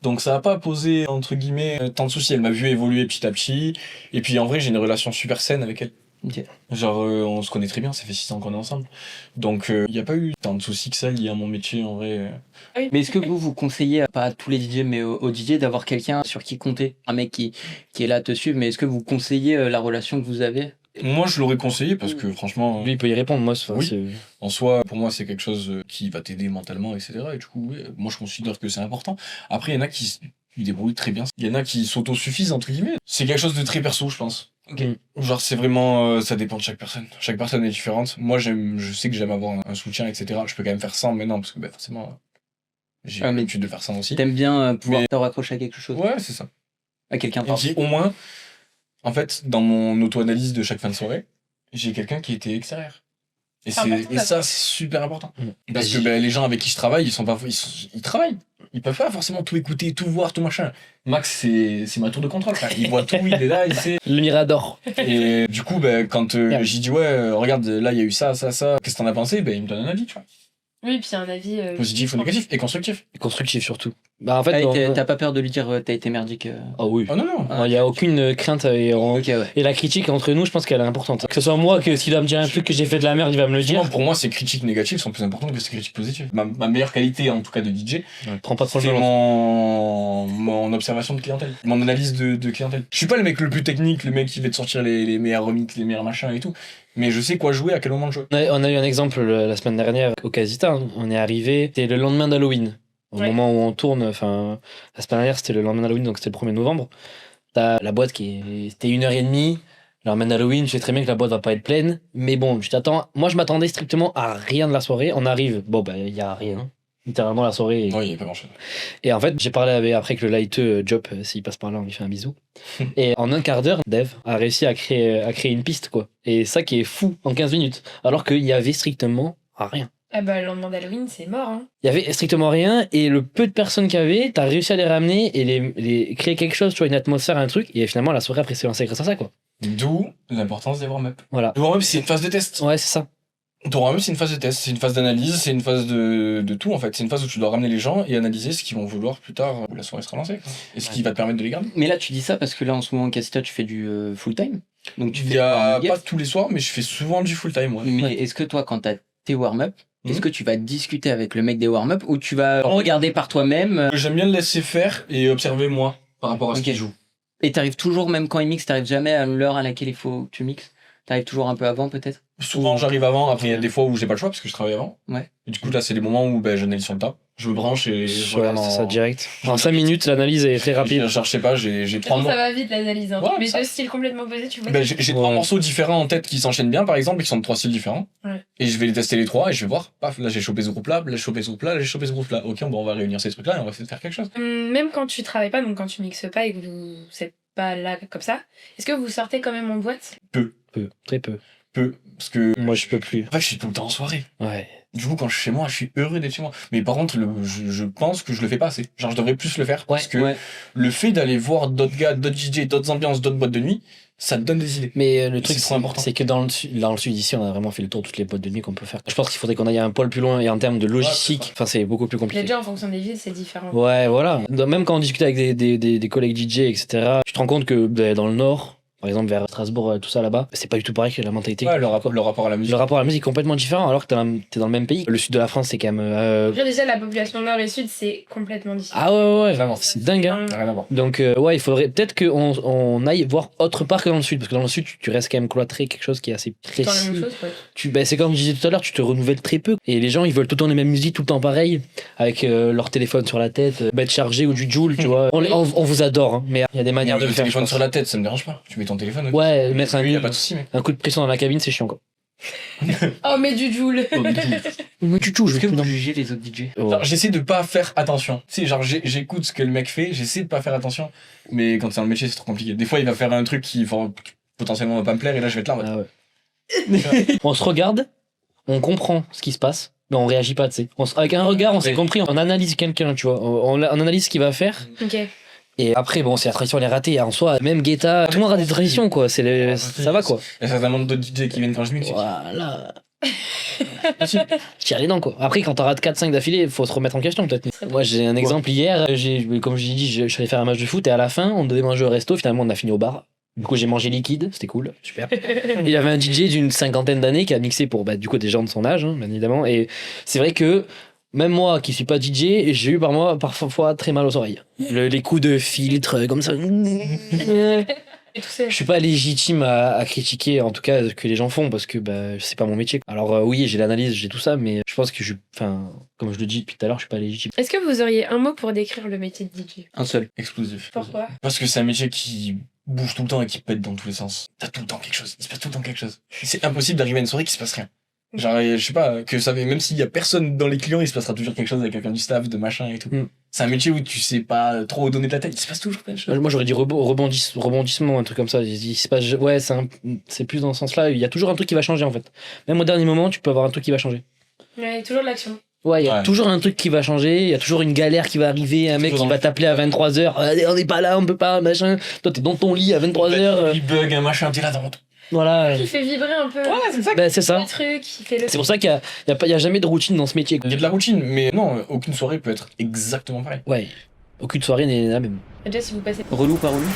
Donc ça a pas posé, entre guillemets, tant de soucis. Elle m'a vu évoluer petit à petit. Et puis en vrai, j'ai une relation super saine avec elle. Ok. Genre, on se connaît très bien, ça fait 6 ans qu'on est ensemble. Donc il n'y a pas eu tant de soucis que ça liés à mon métier, en vrai. Mais est-ce que vous conseillez, pas à tous les DJ, mais aux DJ, d'avoir quelqu'un sur qui compter? Un mec qui est là à te suivre, mais est-ce que vous conseillez la relation que vous avez? Moi, je l'aurais conseillé parce que franchement, lui il peut y répondre. Moi, Oui. c'est en soi, pour moi, c'est quelque chose qui va t'aider mentalement, etc. Et du coup, oui, moi, je considère que c'est important. Après, il y en a qui il débrouille très bien. Il y en a qui s'autosuffisent, entre guillemets. C'est quelque chose de très perso, je pense. Ok. Genre, c'est vraiment, ça dépend de chaque personne. Chaque personne est différente. Moi, je sais que j'aime avoir un soutien, etc. Je peux quand même faire sans maintenant, parce que, bah, forcément, j'ai Ah, mais l'habitude de faire ça aussi. T'aimes bien pouvoir Mais- te raccrocher à quelque chose, Ouais, c'est ça. à quelqu'un. Et pardon. puis, au moins, en fait, dans mon auto-analyse de chaque fin de soirée, j'ai quelqu'un qui était extérieur. Et, C'est important et ça, c'est super important. Mm. Parce que bah, les gens avec qui je travaille, ils travaillent. Ils peuvent pas forcément tout écouter, tout voir, tout machin. Max, c'est ma tour de contrôle. Frère. Il voit tout, il est là, il sait. Le Mirador. Et du coup, bah, quand Yeah. j'ai dit, ouais, regarde, là, il y a eu ça, ça, ça, qu'est-ce que t'en as pensé? Bah, il me donne un avis, tu vois. Oui, puis un avis. Positif ou négatif, et constructif. Constructif surtout. Bah en fait, T'as pas peur de lui dire t'as été merdique ah oui. Oh non, non. Il n'y a aucune crainte Ok, ouais. et la critique entre nous, je pense qu'elle est importante. Que ce soit moi, que s'il doit me dire un truc que j'ai fait de la merde, il va me le dire. Justement, pour moi, ces critiques négatives sont plus importantes que ces critiques positives. Ma meilleure qualité, en tout cas, de DJ, Prends pas trop le c'est jeu. mon observation de clientèle, mon analyse de clientèle. Je suis pas le mec le plus technique, le mec qui va te sortir les meilleurs remix, les meilleurs machins et tout, mais je sais quoi jouer, à quel moment jouer. On a eu un exemple la semaine dernière au Casita. Hein. On est arrivé, c'était le lendemain d'Halloween. Au Ouais. moment où on tourne, enfin, la semaine dernière, c'était le lendemain d'Halloween, donc c'était le 1er novembre. T'as la boîte c'était 1h30. Le lendemain d'Halloween, je sais très bien que la boîte va pas être pleine. Mais bon, tu t'attends. Moi, je m'attendais strictement à rien de la soirée. On arrive, bon, bah, il y a rien. Littéralement, la soirée. Non, il y a pas grand chose. Et en fait, j'ai parlé après que le lighteux Job, s'il passe par là, on lui fait un bisou. Et en un quart d'heure, Dev a réussi à créer une piste, quoi. Et ça qui est fou en 15 minutes. Alors qu'il y avait strictement rien. Ah bah, le lendemain d'Halloween, c'est mort. Hein. Il y avait strictement rien. Et le peu de personnes qu'il y avait, t'as réussi à les ramener et créer quelque chose, tu vois, une atmosphère, un truc. Et finalement, la soirée après s'est lancée grâce à ça, quoi. D'où l'importance des warm-up. Voilà. Le warm-up, c'est une phase de test. Ouais, c'est ça. Ton warm-up, c'est une phase de test, c'est une phase d'analyse, c'est une phase de tout, en fait. C'est une phase où tu dois ramener les gens et analyser ce qu'ils vont vouloir plus tard, où la soirée sera lancée. Et ce qui va te permettre de les garder. Mais là, tu dis ça parce que là, en ce moment, en Casita, tu fais du full-time. Donc, tu Il fais y a des pas warm-up. tous les soirs, mais je fais souvent du full-time, ouais. Mais est-ce que toi, quand t'as tes warm-up, est-ce Mhm. que tu vas discuter avec le mec des warm-up ou tu vas regarder par toi-même J'aime bien le laisser faire et observer moi par rapport à ce Ok. qu'il joue. et t'arrives toujours, même quand il mixe, t'arrives jamais à l'heure à laquelle il faut que tu mixes? T'arrives toujours un peu avant, peut-être? Souvent, j'arrive avant. Après, il y a des fois où j'ai pas le choix parce que je travaille avant. Ouais. Et du coup, là, c'est les moments où ben, j'analyse sur le tas. Je me branche et je regarde c'est ça, en... direct. En 5 minutes, l'analyse est très rapide. Je sais pas, j'ai Mais 3 bon, mots. ça va vite l'analyse. Hein. Ouais, Mais ça- deux styles complètement opposés, tu vois. Ben, j'ai 3 Ouais. morceaux différents en tête qui s'enchaînent bien, par exemple, et qui sont de 3 styles différents. Ouais. Et je vais les tester les 3 et je vais voir. Paf, là, j'ai chopé ce groupe-là, là, j'ai chopé ce groupe-là, là, j'ai chopé ce groupe-là. Ok, bon, on va réunir ces trucs-là et on va essayer de faire quelque chose. Même quand tu travailles pas, donc quand tu mixes pas et que vous êtes pas là comme ça, est-ce que vous sortez quand même en boîte? Peu, très peu. Peu. Parce que. Moi, je peux plus. En fait, je suis tout le temps en soirée. Ouais. Du coup, quand je suis chez moi, je suis heureux d'être chez moi. Mais par contre, je pense que je le fais pas assez. Genre, je devrais plus le faire. Parce que Ouais. le fait d'aller voir d'autres gars, d'autres DJ, d'autres ambiances, d'autres boîtes de nuit, ça te donne des idées. Mais le truc, C'est trop important. c'est que dans le sud ici, on a vraiment fait le tour de toutes les boîtes de nuit qu'on peut faire. Je pense qu'il faudrait qu'on aille un poil plus loin et en termes de logistique, enfin, c'est beaucoup plus Mais compliqué. déjà, en fonction des villes, c'est différent. Ouais, voilà. Même quand on discute avec des collègues DJ, etc., tu te rends compte que dans le nord, par exemple vers Strasbourg, tout ça là-bas, c'est pas du tout pareil que la mentalité. Ouais, le rapport à la musique. Le rapport à la musique est complètement différent alors que t'es dans le même pays. Le sud de la France, c'est quand même. Déjà, la population nord et sud, c'est complètement différent. Ah ouais, vraiment, c'est dingue, hein. Rien à voir. Donc, ouais, il faudrait peut-être qu'on aille voir autre part que dans le sud, parce que dans le sud, tu restes quand même cloîtré, quelque chose qui est assez C'est la même précis. chose, quoi. C'est comme je disais tout à l'heure, tu te renouvelles très peu. Et les gens, ils veulent tout le temps les mêmes musiques, tout le temps pareil, avec leur téléphone sur la tête, bête chargée ou du Joule, tu vois. On vous adore, hein, mais il y a des manières de Le le faire. téléphone je sur la tête, ça me dérange pas. Tu mets ton téléphone. ok. Ouais, mettre Lui, y a pas de souci, mec. un coup de pression dans la cabine, c'est chiant, quoi. Oh, mais du Joule! Mais tu touches, Est-ce que vous jugez les autres DJ? Genre, j'essaie de pas faire attention. Tu sais, genre, j'écoute ce que le mec fait, j'essaie de pas faire attention. Mais quand c'est dans le métier, c'est trop compliqué. Des fois, il va faire un truc qui potentiellement va pas me plaire, et là, je vais être là. en mode, Ah ouais. On se regarde, on comprend ce qui se passe, mais on réagit pas, tu sais. Avec un regard, on s'est Oui. compris, on analyse quelqu'un, tu vois. On analyse ce qu'il va faire. Ok. Et après, bon, si la tradition elle est ratée, en soi, même Guetta, tout le monde a des traditions, quoi. Ça va, quoi. Il y a certainement d'autres DJ qui viennent quand je mixe. Voilà. Tire les dents, quoi. Après, quand t'en rates 4-5 d'affilée, il faut se remettre en question, peut-être. Moi, j'ai un exemple hier, comme j'ai dit, je suis allé faire un match de foot et à la fin, on devait manger au resto, finalement, on a fini au bar. Du coup, j'ai mangé liquide, c'était cool, super. Il y avait un DJ d'une 50aine d'années qui a mixé pour du coup des gens de son âge, hein, bien évidemment. Et c'est vrai que même moi qui suis pas DJ, j'ai eu parfois très mal aux oreilles. Les coups de filtre comme ça. Et tout ça. Je suis pas légitime à critiquer, en tout cas, ce que les gens font, parce que c'est pas mon métier. Alors oui, j'ai l'analyse, j'ai tout ça, mais je pense que comme je le dis depuis tout à l'heure, je suis pas légitime. Est-ce que vous auriez un mot pour décrire le métier de DJ? Un seul. Explosif. Pourquoi? Parce que c'est un métier qui bouge tout le temps et qui pète dans tous les sens. T'as tout le temps quelque chose. Il se passe tout le temps quelque chose. C'est impossible d'arriver à une soirée qui se passe rien. Genre, je sais pas, même s'il y a personne dans les clients, il se passera toujours quelque chose avec quelqu'un du staff, de machin et tout. C'est un métier où tu sais pas trop donner de la tête, il se passe toujours plein de choses. Moi, j'aurais dit rebondissement, un truc comme ça. Il se passe, ouais, c'est plus dans ce sens-là. Il y a toujours un truc qui va changer, en fait. Même au dernier moment, tu peux avoir un truc qui va changer. Ouais, toujours de l'action. Ouais, il y a toujours un truc qui va changer, il y a toujours une galère qui va arriver, un mec qui va t'appeler à 23h, on n'est pas là, on peut pas, machin. Toi, t'es dans ton lit à 23h. Il bug, un machin, t'es là dans ton... Voilà. Qui fait vibrer un peu. Ouais, c'est ça. C'est ça. Le truc, qui fait le. C'est pour ça qu'il y a jamais de routine dans ce métier. Il y a de la routine, mais non, aucune soirée peut être exactement pareille. Ouais. Aucune soirée n'est la même. Déjà, si vous passez. Relou, pas relou?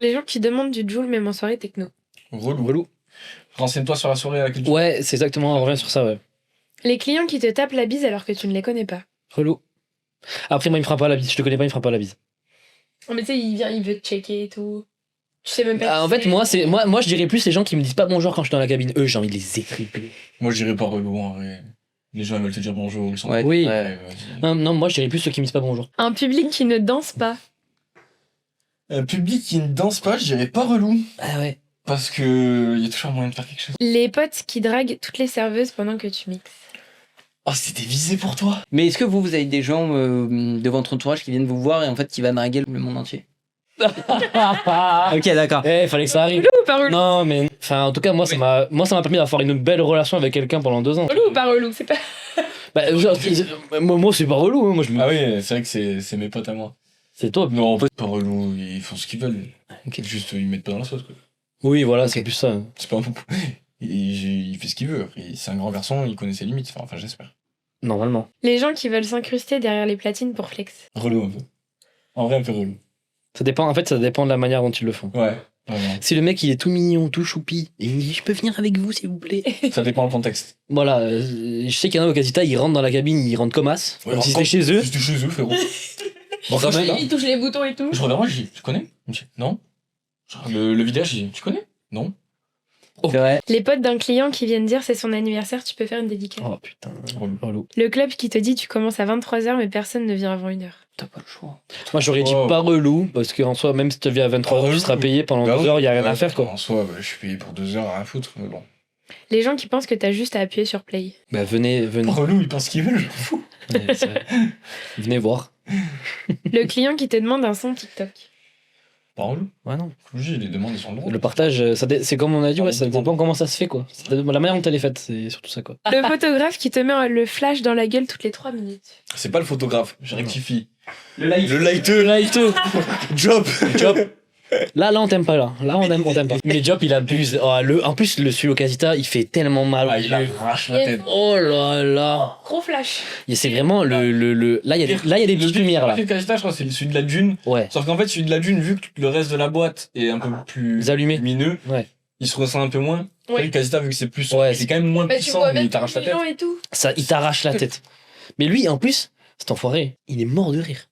Les gens qui demandent du Joule même en soirée techno. Relou. Renseigne-toi sur la soirée à laquelle tu... Ouais, c'est exactement, on revient sur ça, ouais. Les clients qui te tapent la bise alors que tu ne les connais pas. Relou. Après, moi, il me fera pas la bise. Je te connais pas, il me fera pas la bise. Oh, mais tu sais, il vient, il veut te checker et tout. Tu sais même pas. En fait, moi, je dirais plus les gens qui me disent pas bonjour quand je suis dans la cabine. Eux, j'ai envie de les étriper. Moi, je dirais pas relou, en vrai. Les gens ils veulent te dire bonjour, ils sont... Ouais. Oui. Ouais. Non, moi, je dirais plus ceux qui me disent pas bonjour. Un public qui ne danse pas. Un public qui ne danse pas, je dirais pas relou. Ah ouais. Parce que y a toujours moyen de faire quelque chose. Les potes qui draguent toutes les serveuses pendant que tu mixes. Oh, c'était visé pour toi. Mais est-ce que vous avez des gens de votre entourage qui viennent vous voir et en fait qui va draguer le monde entier? Ok, d'accord. Fallait que ça arrive. Relou ou pas relou? Non, mais enfin, en tout cas, moi, ça m'a permis d'avoir une belle relation avec quelqu'un pendant 2 ans. Relou ou pas relou? C'est pas. Moi, c'est pas relou. Hein. Moi, Ah oui, c'est vrai que c'est mes potes à moi. C'est top. Non, en fait, pas relou, ils font ce qu'ils veulent. Ok. Juste, ils mettent pas dans la sauce, quoi. Oui, voilà, c'est plus ça. C'est pas un poupou. Il fait ce qu'il veut. Après, c'est un grand garçon, il connaît ses limites. Enfin, j'espère. Normalement. Les gens qui veulent s'incruster derrière les platines pour flex. Relou un peu. En vrai, un peu relou. Ça dépend de la manière dont ils le font. Ouais, vraiment. Si le mec il est tout mignon, tout choupi, et il me dit je peux venir avec vous s'il vous plaît. Ça dépend du contexte. Voilà, je sais qu'il y en a au Casita, ils rentrent dans la cabine, ils rentrent comme as, comme si c'était chez eux. C'était chez eux, frérot. Bon, quand même. Il touche les boutons et tout. Je regarde moi, je dis, tu connais? Il me dit, non. Genre, le vidage, je dis, tu connais? Non. C'est vrai. Les potes d'un client qui viennent dire c'est son anniversaire, tu peux faire une dédicace. Oh putain, Relou. relou. Le club qui te dit tu commences à 23h mais personne ne vient avant 1h. T'as pas le choix. Moi j'aurais dit pas relou, parce qu'en soi, même si tu viens à 23h, tu seras payé pendant 2 heures, il y a rien à faire quoi. En soi, je suis payé pour 2 heures, rien à foutre, mais bon. Les gens qui pensent que t'as juste à appuyer sur play. Bah venez. Relou, ils pensent ce qu'ils veulent, je m'en fous. Ouais, c'est vrai. Venez voir. Le client qui te demande un son TikTok. Pas relou. Ouais, non. Je vous dis, les demandes, elles sont drôles. Le partage, c'est comme on a dit, ouais, ça dépend comment ça se fait quoi. C'est la manière dont elle est faite, c'est surtout ça quoi. Le photographe qui te met le flash dans la gueule toutes les 3 minutes. C'est pas le photographe, je rectifie. Le live. Le lighteux. Lighteux. Job. Là, on t'aime pas là. Là, on t'aime pas. Mais Job, il abuse. Oh, en plus, le celui au Casita, il fait tellement mal. Ah, il arrache la tête. Oh là là. Gros flash. C'est vraiment le. Là, il y a des petites lumières là. Le Casita, je crois, c'est celui de la dune. Ouais. Sauf qu'en fait, celui de la dune, vu que le reste de la boîte est un peu plus Allumé. lumineux, Ouais. il se ressent un peu moins. Ouais. Le Casita, vu que c'est plus. Ouais, c'est quand même moins Bah tu puissant, vois mais même il t'arrache la les tête. gens et tout. Ça, il t'arrache la tête. Mais lui, en plus, cet enfoiré, il est mort de rire.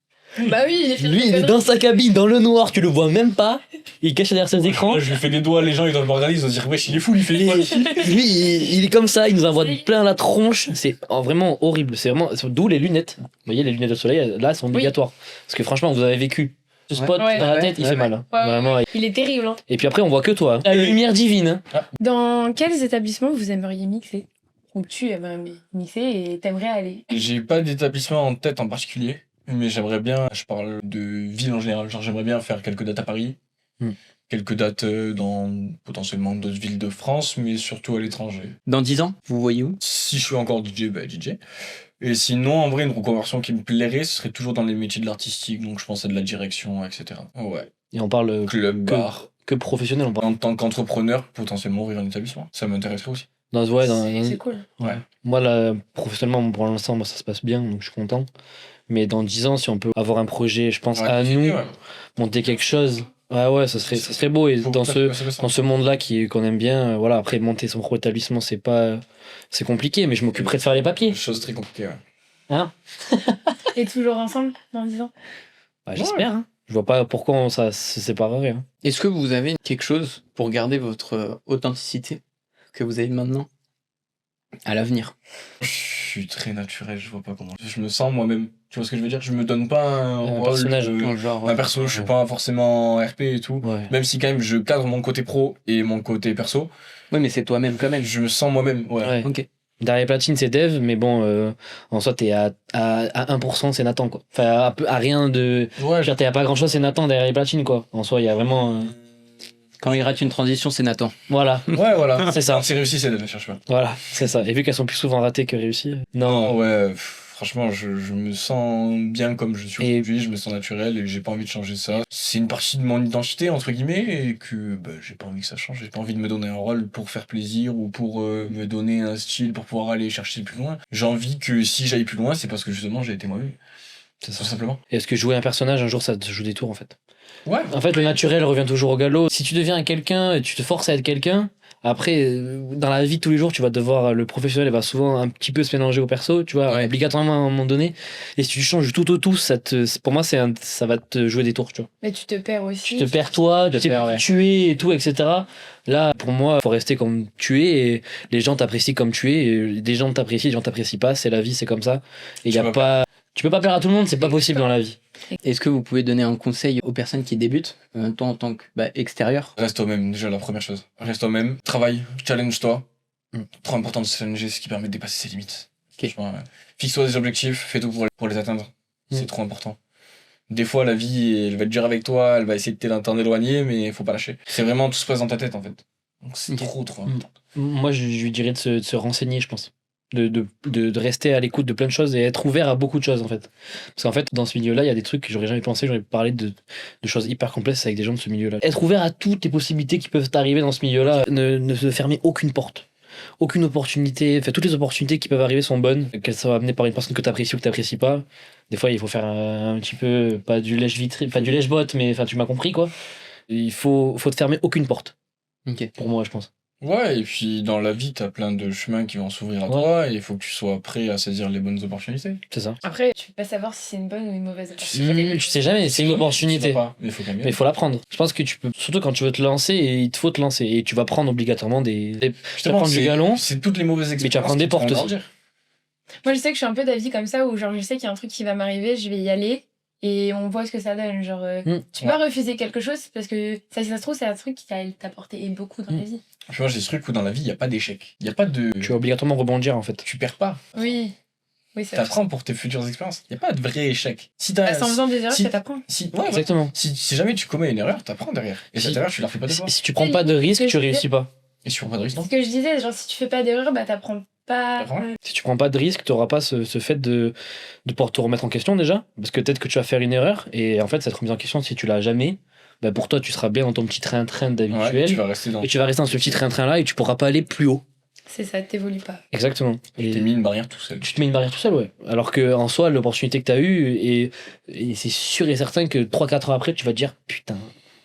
Bah oui, il est filmé. Lui, il est dans sa cabine, dans le noir, tu le vois même pas. Il cache derrière ses écrans. Moi, je lui fais des doigts, les gens ils doivent me regarder, ils vont se dire wesh, il est fou, il fait des doigts. Lui, il est comme ça, il nous envoie plein la tronche. C'est vraiment horrible. C'est vraiment. D'où les lunettes. Vous voyez, les lunettes de soleil, là, sont obligatoires. Parce que franchement, vous avez vécu ce spot Ouais. dans la Ouais. tête, il fait mal. hein. Ouais. Vraiment. Il est terrible. Hein. Et puis après, on voit que toi. La lumière divine. hein. Dans quels établissements vous aimeriez mixer? Ou tu aimerais mixer et t'aimerais aller? J'ai pas d'établissement en tête en particulier, mais j'aimerais bien, je parle de ville en général, genre j'aimerais bien faire quelques dates à Paris, quelques dates dans potentiellement d'autres villes de France, mais surtout à l'étranger. Dans 10 ans, vous voyez où? Si je suis encore DJ, bah DJ. Et sinon, en vrai, une reconversion qui me plairait, ce serait toujours dans les métiers de l'artistique, donc je pense à de la direction, etc. Ouais. Et on parle Club, bar. que professionnel. On parle. En tant qu'entrepreneur, potentiellement ouvrir un établissement. Ça m'intéresserait aussi. C'est cool. Ouais. Moi, là, professionnellement, pour l'instant, ça se passe bien, donc je suis content. Mais dans 10 ans, si on peut avoir un projet, je pense, à nous, Ouais. monter quelque chose, ouais, ça serait beau. Et Faut dans que dans ce monde-là qu'on aime bien, voilà, après monter son propre établissement, c'est compliqué, mais je m'occuperai de faire les papiers. Chose très compliquée, ouais. Hein? Et toujours ensemble dans 10 ans. Bah, j'espère. Hein. Je vois pas pourquoi ça se séparerait. Hein. Est-ce que vous avez quelque chose pour garder votre authenticité que vous avez maintenant à l'avenir? Je suis très naturel, je vois pas comment. Je me sens moi-même. Tu vois ce que je veux dire? Je me donne pas un Un rôle personnage. Genre, un perso, je suis pas forcément RP et tout. Ouais. Même si quand même je cadre mon côté pro et mon côté perso, Oui, mais c'est toi-même quand même. je me sens moi-même. Ouais. Ouais. Ok. Derrière platine, c'est Dev, mais bon, en soi, t'es à 1%, c'est Nathan, quoi. Enfin, à rien de. Ouais, Je veux dire, t'es à pas grand chose, c'est Nathan derrière les platines, quoi. En soi, il y a vraiment. Quand il rate une transition, c'est Nathan. Voilà, ouais, voilà. c'est ça. Quand c'est réussi, c'est de cherche pas. Voilà, c'est ça. Et vu qu'elles sont plus souvent ratées que réussies. Non. Ouais, franchement, je me sens bien comme je suis Et- aujourd'hui, je me sens naturel et j'ai pas envie de changer ça. C'est une partie de mon identité, entre guillemets, et que bah, j'ai pas envie que ça change. J'ai pas envie de me donner un rôle pour faire plaisir ou pour me donner un style pour pouvoir aller chercher plus loin. J'ai envie que si j'aille plus loin, c'est parce que justement j'ai été moi-même. C'est Tout ça. simplement. Est-ce que jouer un personnage, un jour, ça te joue des tours, en fait? Ouais. En fait, le naturel revient toujours au galop. Si tu deviens quelqu'un et tu te forces à être quelqu'un, après, dans la vie de tous les jours, tu vas devoir. Le professionnel va souvent un petit peu se mélanger au perso, tu vois, Ouais. obligatoirement à un moment donné. Et si tu changes du tout au tout, pour moi, ça va te jouer des tours, tu vois. Mais tu te perds aussi. Tu te perds toi, tu te perds, ouais. t'es tué et tout, etc. Là, pour moi, faut rester comme tu es et les gens t'apprécient comme tu es. Et des gens t'apprécient, des gens t'apprécient pas. C'est la vie, c'est comme ça. Et Tu y a peux pas. Tu peux pas plaire à tout le monde, c'est pas possible dans la vie. Est-ce que vous pouvez donner un conseil aux personnes qui débutent, toi en tant que extérieur? Reste toi-même, déjà la première chose. Reste toi-même, travaille, challenge-toi. Mm. Trop important de se challenger, ce qui permet de dépasser ses limites. Ok. Franchement, fixe-toi des objectifs, fais tout pour les atteindre. Mm. C'est trop important. Des fois, la vie, elle va être dure avec toi, elle va essayer de t'en éloigner, mais faut pas lâcher. C'est vraiment tout se passe dans ta tête en fait. Donc c'est Ok. trop Mm. important. Moi, je lui dirais de se renseigner, je pense. De rester à l'écoute de plein de choses et être ouvert à beaucoup de choses, en fait. Parce qu'en fait, dans ce milieu-là, il y a des trucs que j'aurais jamais pensé, j'aurais parlé de choses hyper complexes avec des gens de ce milieu-là. Être ouvert à toutes les possibilités qui peuvent t'arriver dans ce milieu-là, ne se fermer aucune porte. Aucune opportunité, enfin, toutes les opportunités qui peuvent arriver sont bonnes, qu'elles soient amenées par une personne que tu apprécies ou que tu n'apprécies pas. Des fois, il faut faire un petit peu, pas du lèche-vitrine, pas du lèche-botte, mais enfin, tu m'as compris, quoi. Il faut te fermer aucune porte, Ok. pour moi, je pense. Ouais, et puis dans la vie, t'as plein de chemins qui vont s'ouvrir à Ouais. toi, et il faut que tu sois prêt à saisir les bonnes opportunités. C'est ça. Après, tu peux pas savoir si c'est une bonne ou une mauvaise Tu sais opportunité. jamais, c'est une Tu opportunité. sais pas, mais il faut quand même. Mais il faut la prendre. Je pense que tu peux, surtout quand tu veux te lancer, et il te faut te lancer. Et tu vas prendre obligatoirement Justement, prendre du c'est- galon, C'est toutes les mauvaises expériences. mais tu vas prendre des qui te font portes aussi. grandir. Moi, je sais que je suis un peu d'avis comme ça, où genre, je sais qu'il y a un truc qui va m'arriver, je vais y aller, et on voit ce que ça donne. Genre, tu peux pas refuser quelque chose, parce que ça, si ça se trouve, c'est un truc qui va t'apporter beaucoup dans la vie. Puis moi, j'ai ce truc où dans la vie, il n'y a pas d'échec. Il n'y a pas de. tu vas obligatoirement rebondir en fait. Tu perds pas. Oui. Oui, c'est vrai. T'apprends pour tes futures expériences. Il n'y a pas de vrai échec. Si t'as. Bah, c'est en faisant des erreurs si- que t'apprends. Ouais. Exactement. Si jamais tu commets une erreur, t'apprends derrière. Et cette Si- erreur, tu la refais pas deux fois. Si tu prends pas de risque, tu réussis pas. Et si tu prends pas de risque, non. Ce que je disais, genre, si tu fais pas d'erreur, bah, t'apprends pas. T'apprends. Si tu prends pas de risque, tu n'auras pas ce fait de pouvoir te remettre en question déjà. Parce que peut-être que tu vas faire une erreur, et en fait, cette remise en question, si tu l'as jamais, bah pour toi, tu seras bien dans ton petit train-train Ouais, d'habituel. tu vas rester dans. Et tu vas rester dans ce petit train-train-là et tu pourras pas aller plus haut. C'est ça, t'évolues pas. Exactement. Tu t'es Et mis une barrière tout seul. tu te mets une barrière tout seul, ouais. Alors que en soi, l'opportunité que tu as eue, et c'est sûr et certain que 3-4 ans après, tu vas te dire putain,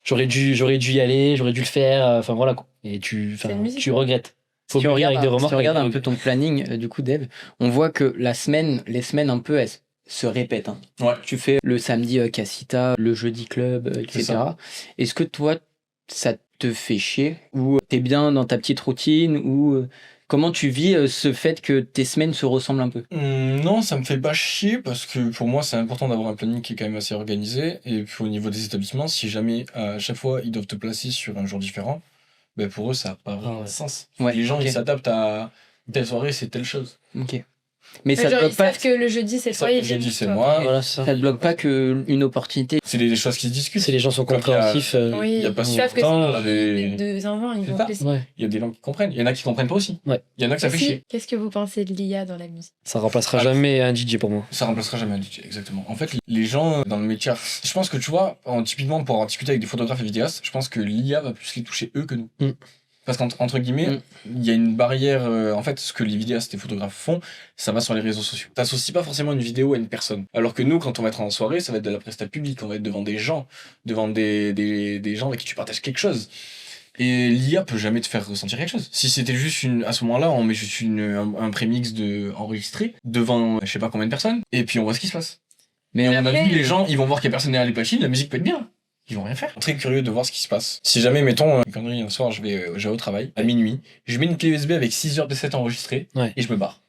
j'aurais dû y aller, j'aurais dû le faire, enfin voilà quoi. Et C'est une musique. tu regrettes. Faut Si on mourir regarde, avec des remords. si on regarde avec- un peu ton planning, du coup, Dev, on voit que les semaines un peu, elles se répètent. Hein. Ouais. Tu fais le samedi Casita, le jeudi club, etc. ça. Est-ce que toi, ça te fait chier? Ou t'es bien dans ta petite routine? Ou comment tu vis ce fait que tes semaines se ressemblent un peu? Non, ça me fait pas chier parce que pour moi c'est important d'avoir un planning qui est quand même assez organisé. Et puis au niveau des établissements, si jamais à chaque fois ils doivent te placer sur un jour différent, ben pour eux ça n'a pas vraiment ouais. de sens. Ouais, Les gens ok. ils s'adaptent à telle soirée, c'est telle chose. Ok. Mais Genre, ça te ils bloque pas, savent que le jeudi, c'est Ça, toi et le jeudi le c'est toi. moi. Voilà, c'est ça. ça te bloque pas qu'une opportunité. C'est des choses qui se discutent. C'est les gens sont Comme il y a- compréhensifs. Oui, Il y a pas ils si savent que longtemps, c'est les- les deux enfants, ils C'est vont ça. te laisser. Ouais. Il y a des gens qui comprennent. Il y en a qui comprennent pas aussi. Ouais. Il y en a que ça fait Aussi, chier. qu'est-ce que vous pensez de l'IA dans la musique? Ça remplacera Ah. jamais un DJ pour moi. Ça remplacera jamais un DJ, exactement. En fait, les gens dans le métier, je pense que tu vois, typiquement pour en discuter avec des photographes et vidéastes, je pense que l'IA va plus les toucher eux que nous. Mm. Parce qu'entre guillemets, il y a une barrière. En fait, ce que les vidéastes et photographes font, ça va sur les réseaux sociaux. T'associes pas forcément une vidéo à une personne. Alors que nous, quand on va être en soirée, ça va être de la presta publique. On va être devant des gens, devant des gens avec qui tu partages quelque chose. Et l'IA peut jamais te faire ressentir quelque chose. Si c'était juste à ce moment-là, on met juste un prémix enregistré devant je sais pas combien de personnes, et puis on voit ce qui se passe. Mais à mon après, avis, les gens, ils vont voir qu'il y a personne derrière les platines, la musique peut être bien. Ils vont rien faire. Très curieux de voir ce qui se passe. Si jamais, mettons, un soir, je vais au travail, à minuit, je mets une clé USB avec 6 heures de set enregistrées, et je me barre.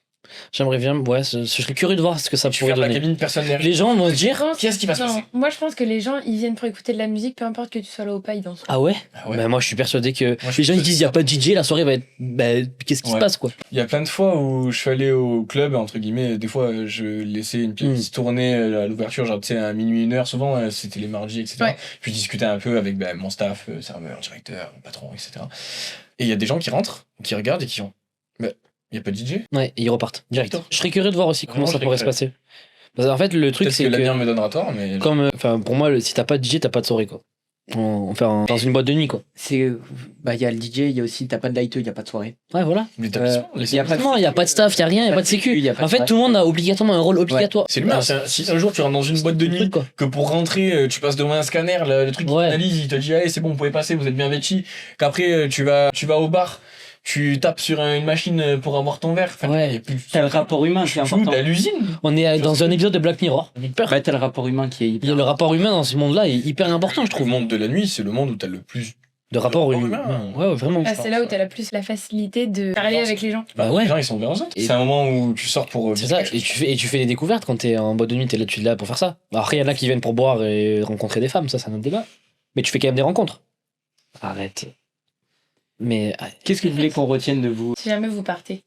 J'aimerais bien, ouais, je serais curieux de voir ce que ça Tu pourrait fermes la donner. cabine, personne derrière. Les gens vont se dire, Qu'est-ce qui va se passer? Moi, je pense que les gens, ils viennent pour écouter de la musique, peu importe que tu sois là ou pas, ils dansent. ah ouais? Ah ouais. Bah, moi je suis persuadé que Moi, je les gens ils suis disent il y a pas de DJ, la soirée va être, bah, qu'est-ce qui se Ouais. passe quoi? Il y a plein de fois où je suis allé au club, entre guillemets, des fois je laissais une playlist tourner à l'ouverture, genre tu sais à minuit, 1h, souvent c'était les mardis, etc. Ouais. Puis je discutais un peu avec mon staff, serveur, directeur, patron, etc. Et il y a des gens qui rentrent, qui regardent et qui font il y a pas de DJ? Ouais, et ils repartent direct. D'accord. Je serais curieux de voir aussi comment Vraiment, ça je pourrait serais se passer. Parce qu'en fait le truc Peut-être c'est que que l'avenir me donnera tort, mais comme enfin pour moi si t'as pas de DJ t'as pas de soirée quoi. Dans une boîte de nuit quoi. C'est bah il y a le DJ, il y a aussi t'as pas de lighteux, il y a pas de soirée. Ouais voilà. l'établissement, il y a pas de- Non, il y a pas de staff, il y a rien, il y a pas de sécu. Il y a pas En de fait soirée. tout le monde a obligatoirement un rôle obligatoire. c'est l'humain. Si un jour tu rentres dans une boîte de le nuit, truc, quoi. que pour rentrer, tu passes devant un scanner, le truc qui Ouais. analyse, il te dit allez c'est bon, vous pouvez passer, vous êtes bien vêtis, qu'après tu vas au bar, tu tapes sur une machine pour avoir ton verre. Enfin, Ouais. il y a plus T'as le rapport humain qui est important. à l'usine. On est dans un épisode de Black Mirror. Bah, t'as le rapport humain qui est Il y hyper. a le rapport humain dans ce monde-là est hyper important je Le trouve. monde de la nuit, c'est le monde où t'as le plus. De rapport rapport humain. humain. Ouais, vraiment. Ah, c'est là où t'as la plus la facilité de parler avec les gens. Bah ouais. Les gens ils sont vers eux. Et- C'est un moment où tu sors pour. C'est ça, et tu fais des découvertes quand t'es en boîte de nuit, tu es là pour faire ça. Après, il y en a qui viennent pour boire et rencontrer des femmes, ça c'est un autre débat. Mais tu fais quand même des rencontres. Arrête. Mais. Qu'est-ce que vous voulez qu'on retienne de vous? Si jamais vous partez.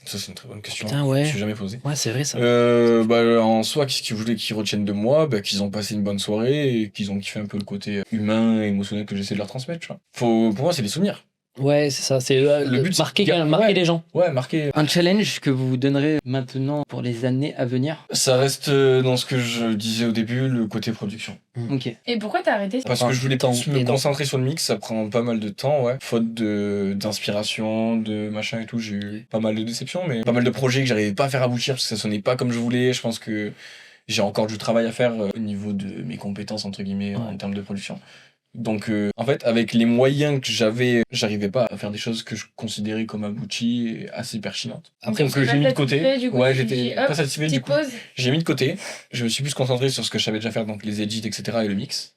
Ça c'est une très bonne question. Putain, Je ouais. me suis jamais posé. Ouais, c'est vrai ça. En soi, qu'est-ce qu'ils voulaient qu'ils retiennent de moi? Qu'ils ont passé une bonne soirée et qu'ils ont kiffé un peu le côté Mm. humain et émotionnel que j'essaie de leur transmettre, tu vois. Pour moi, c'est des souvenirs. Ouais, c'est ça. C'est Le but, c'est marquer, de- marquer ouais. les gens. Ouais, marqué. Un challenge que vous vous donnerez maintenant pour les années à venir? Ça reste dans ce que je disais au début, le côté production. Ok. Et pourquoi t'as arrêté? Parce Enfin, que je voulais temps, plus me énorme. concentrer sur le mix, ça prend pas mal de temps, ouais. Faute d'inspiration, de machin et tout, j'ai eu pas mal de déceptions, mais pas mal de projets que j'arrivais pas à faire aboutir parce que ça sonnait pas comme je voulais. Je pense que j'ai encore du travail à faire au niveau de mes compétences, entre guillemets, en termes de production. Donc, en fait, avec les moyens que j'avais, j'arrivais pas à faire des choses que je considérais comme abouties et assez pertinentes. Après, Donc, t'es j'ai pas mis de côté. satisfait, du coup, Ouais, tu j'étais dis, pas hop, satisfait du petite coup. pause. J'ai mis de côté. Je me suis plus concentré sur ce que je savais déjà faire, donc les edits, etc. et le mix.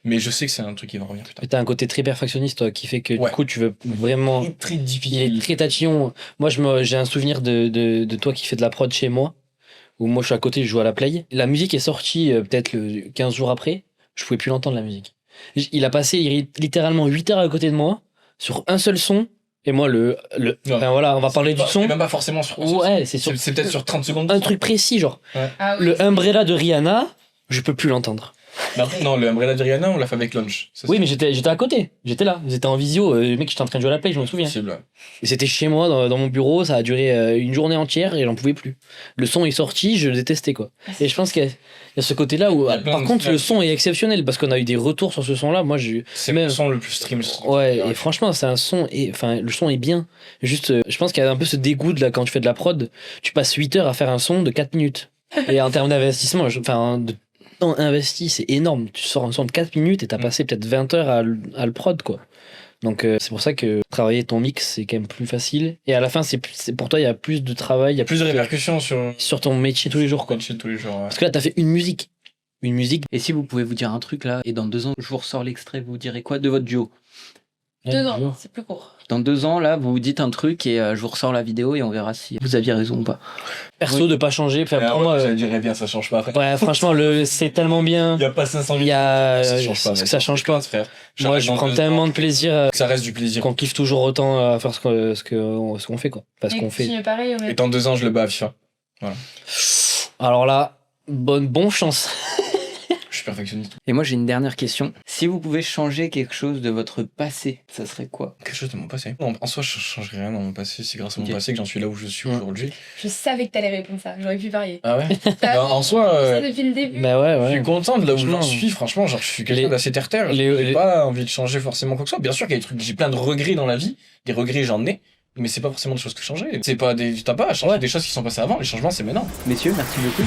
Mais je sais que c'est un truc qui va revenir plus tard. t'as un côté très perfectionniste toi, qui fait que Ouais. du coup, tu veux vraiment. C'est très Il est difficile. très tatillon. Moi, j'ai un souvenir de toi qui fais de la prod chez moi, où moi je suis à côté, je joue à la play. La musique est sortie peut-être 15 jours après, je pouvais plus l'entendre la musique. Il a passé littéralement 8 heures à côté de moi, sur un seul son, et moi enfin voilà, on va parler du son. C'est même pas forcément sur. Ouais, c'est sur C'est peut-être sur 30 secondes. un truc précis, genre Ah oui. le Umbrella de Rihanna, je peux plus l'entendre. Mais après, non, le Umbrella de Rihanna, on l'a fait avec Launch. Ça, Oui, c'est mais j'étais à côté, j'étais là, j'étais en visio, mec, j'étais en train de jouer à la play, je me souviens. possible, ouais. Et c'était chez moi, dans mon bureau, ça a duré une journée entière et j'en pouvais plus. Le son est sorti, je le détestais quoi. Et je pense qu'il y a ce côté-là où, Il y a plein par de- contre, le son est exceptionnel parce qu'on a eu des retours sur ce son-là. Moi, C'est Même- le son le plus stream. ouais, et franchement, c'est un son, enfin, le son est bien. Juste, je pense qu'il y a un peu ce dégoût de là, quand tu fais de la prod, tu passes 8 heures à faire un son de 4 minutes. Et en termes d'investissement, enfin, de temps investi, c'est énorme. Tu sors un son de 4 minutes et t'as passé peut-être 20 heures à le prod, quoi. Donc, c'est pour ça que travailler ton mix, c'est quand même plus facile. Et à la fin, c'est pour toi, il y a plus de travail, il y a Plus de répercussions sur ton métier tous les jours, quoi. chez tous les jours. Ouais. Parce que là, t'as fait une musique. Une musique. Et si vous pouvez vous dire un truc là, et dans 2 ans, je vous ressors l'extrait, vous direz quoi de votre duo? 2 ans, c'est plus court. Dans 2 ans, là, vous vous dites un truc et je vous ressors la vidéo et on verra si vous aviez raison ou pas. Perso, de pas changer. Enfin, pour moi, je dirais bien, ça change pas après. ouais, franchement, c'est tellement bien. Il y a pas 500 000. Il y a. Ça change pas. parce que ça change pas. frère. Moi, je prends tellement de plaisir Ça reste du plaisir. qu'on kiffe toujours autant à faire ce qu'on fait, quoi. Parce qu'on fait. Continue pareil, Et dans 2 ans, je le bats à FIFA. Alors là, bonne chance. Je suis perfectionniste. Et moi, j'ai une dernière question. Si vous pouvez changer quelque chose de votre passé, ça serait quoi? Quelque chose de mon passé. Non, en soi, je changerai rien dans mon passé. C'est grâce à mon Ok. passé que j'en suis là où je suis aujourd'hui. Je savais que t'allais répondre ça, j'aurais pu parier. Ah ouais. T'as Bah, en soi, ça depuis le début. Bah ouais, je ouais. suis content de là où j'en Franchement. suis. Franchement, genre, je suis quelqu'un Les- d'assez terre-terre. les- J'ai pas envie de changer forcément quoi que ce soit. Bien sûr qu'il y a des trucs, j'ai plein de regrets dans la vie. Des regrets, j'en ai. Mais c'est pas forcément des choses que changer. C'est pas des. T'as pas à changer Ouais. des choses qui sont passées avant. Les changements, c'est maintenant. Messieurs, merci beaucoup.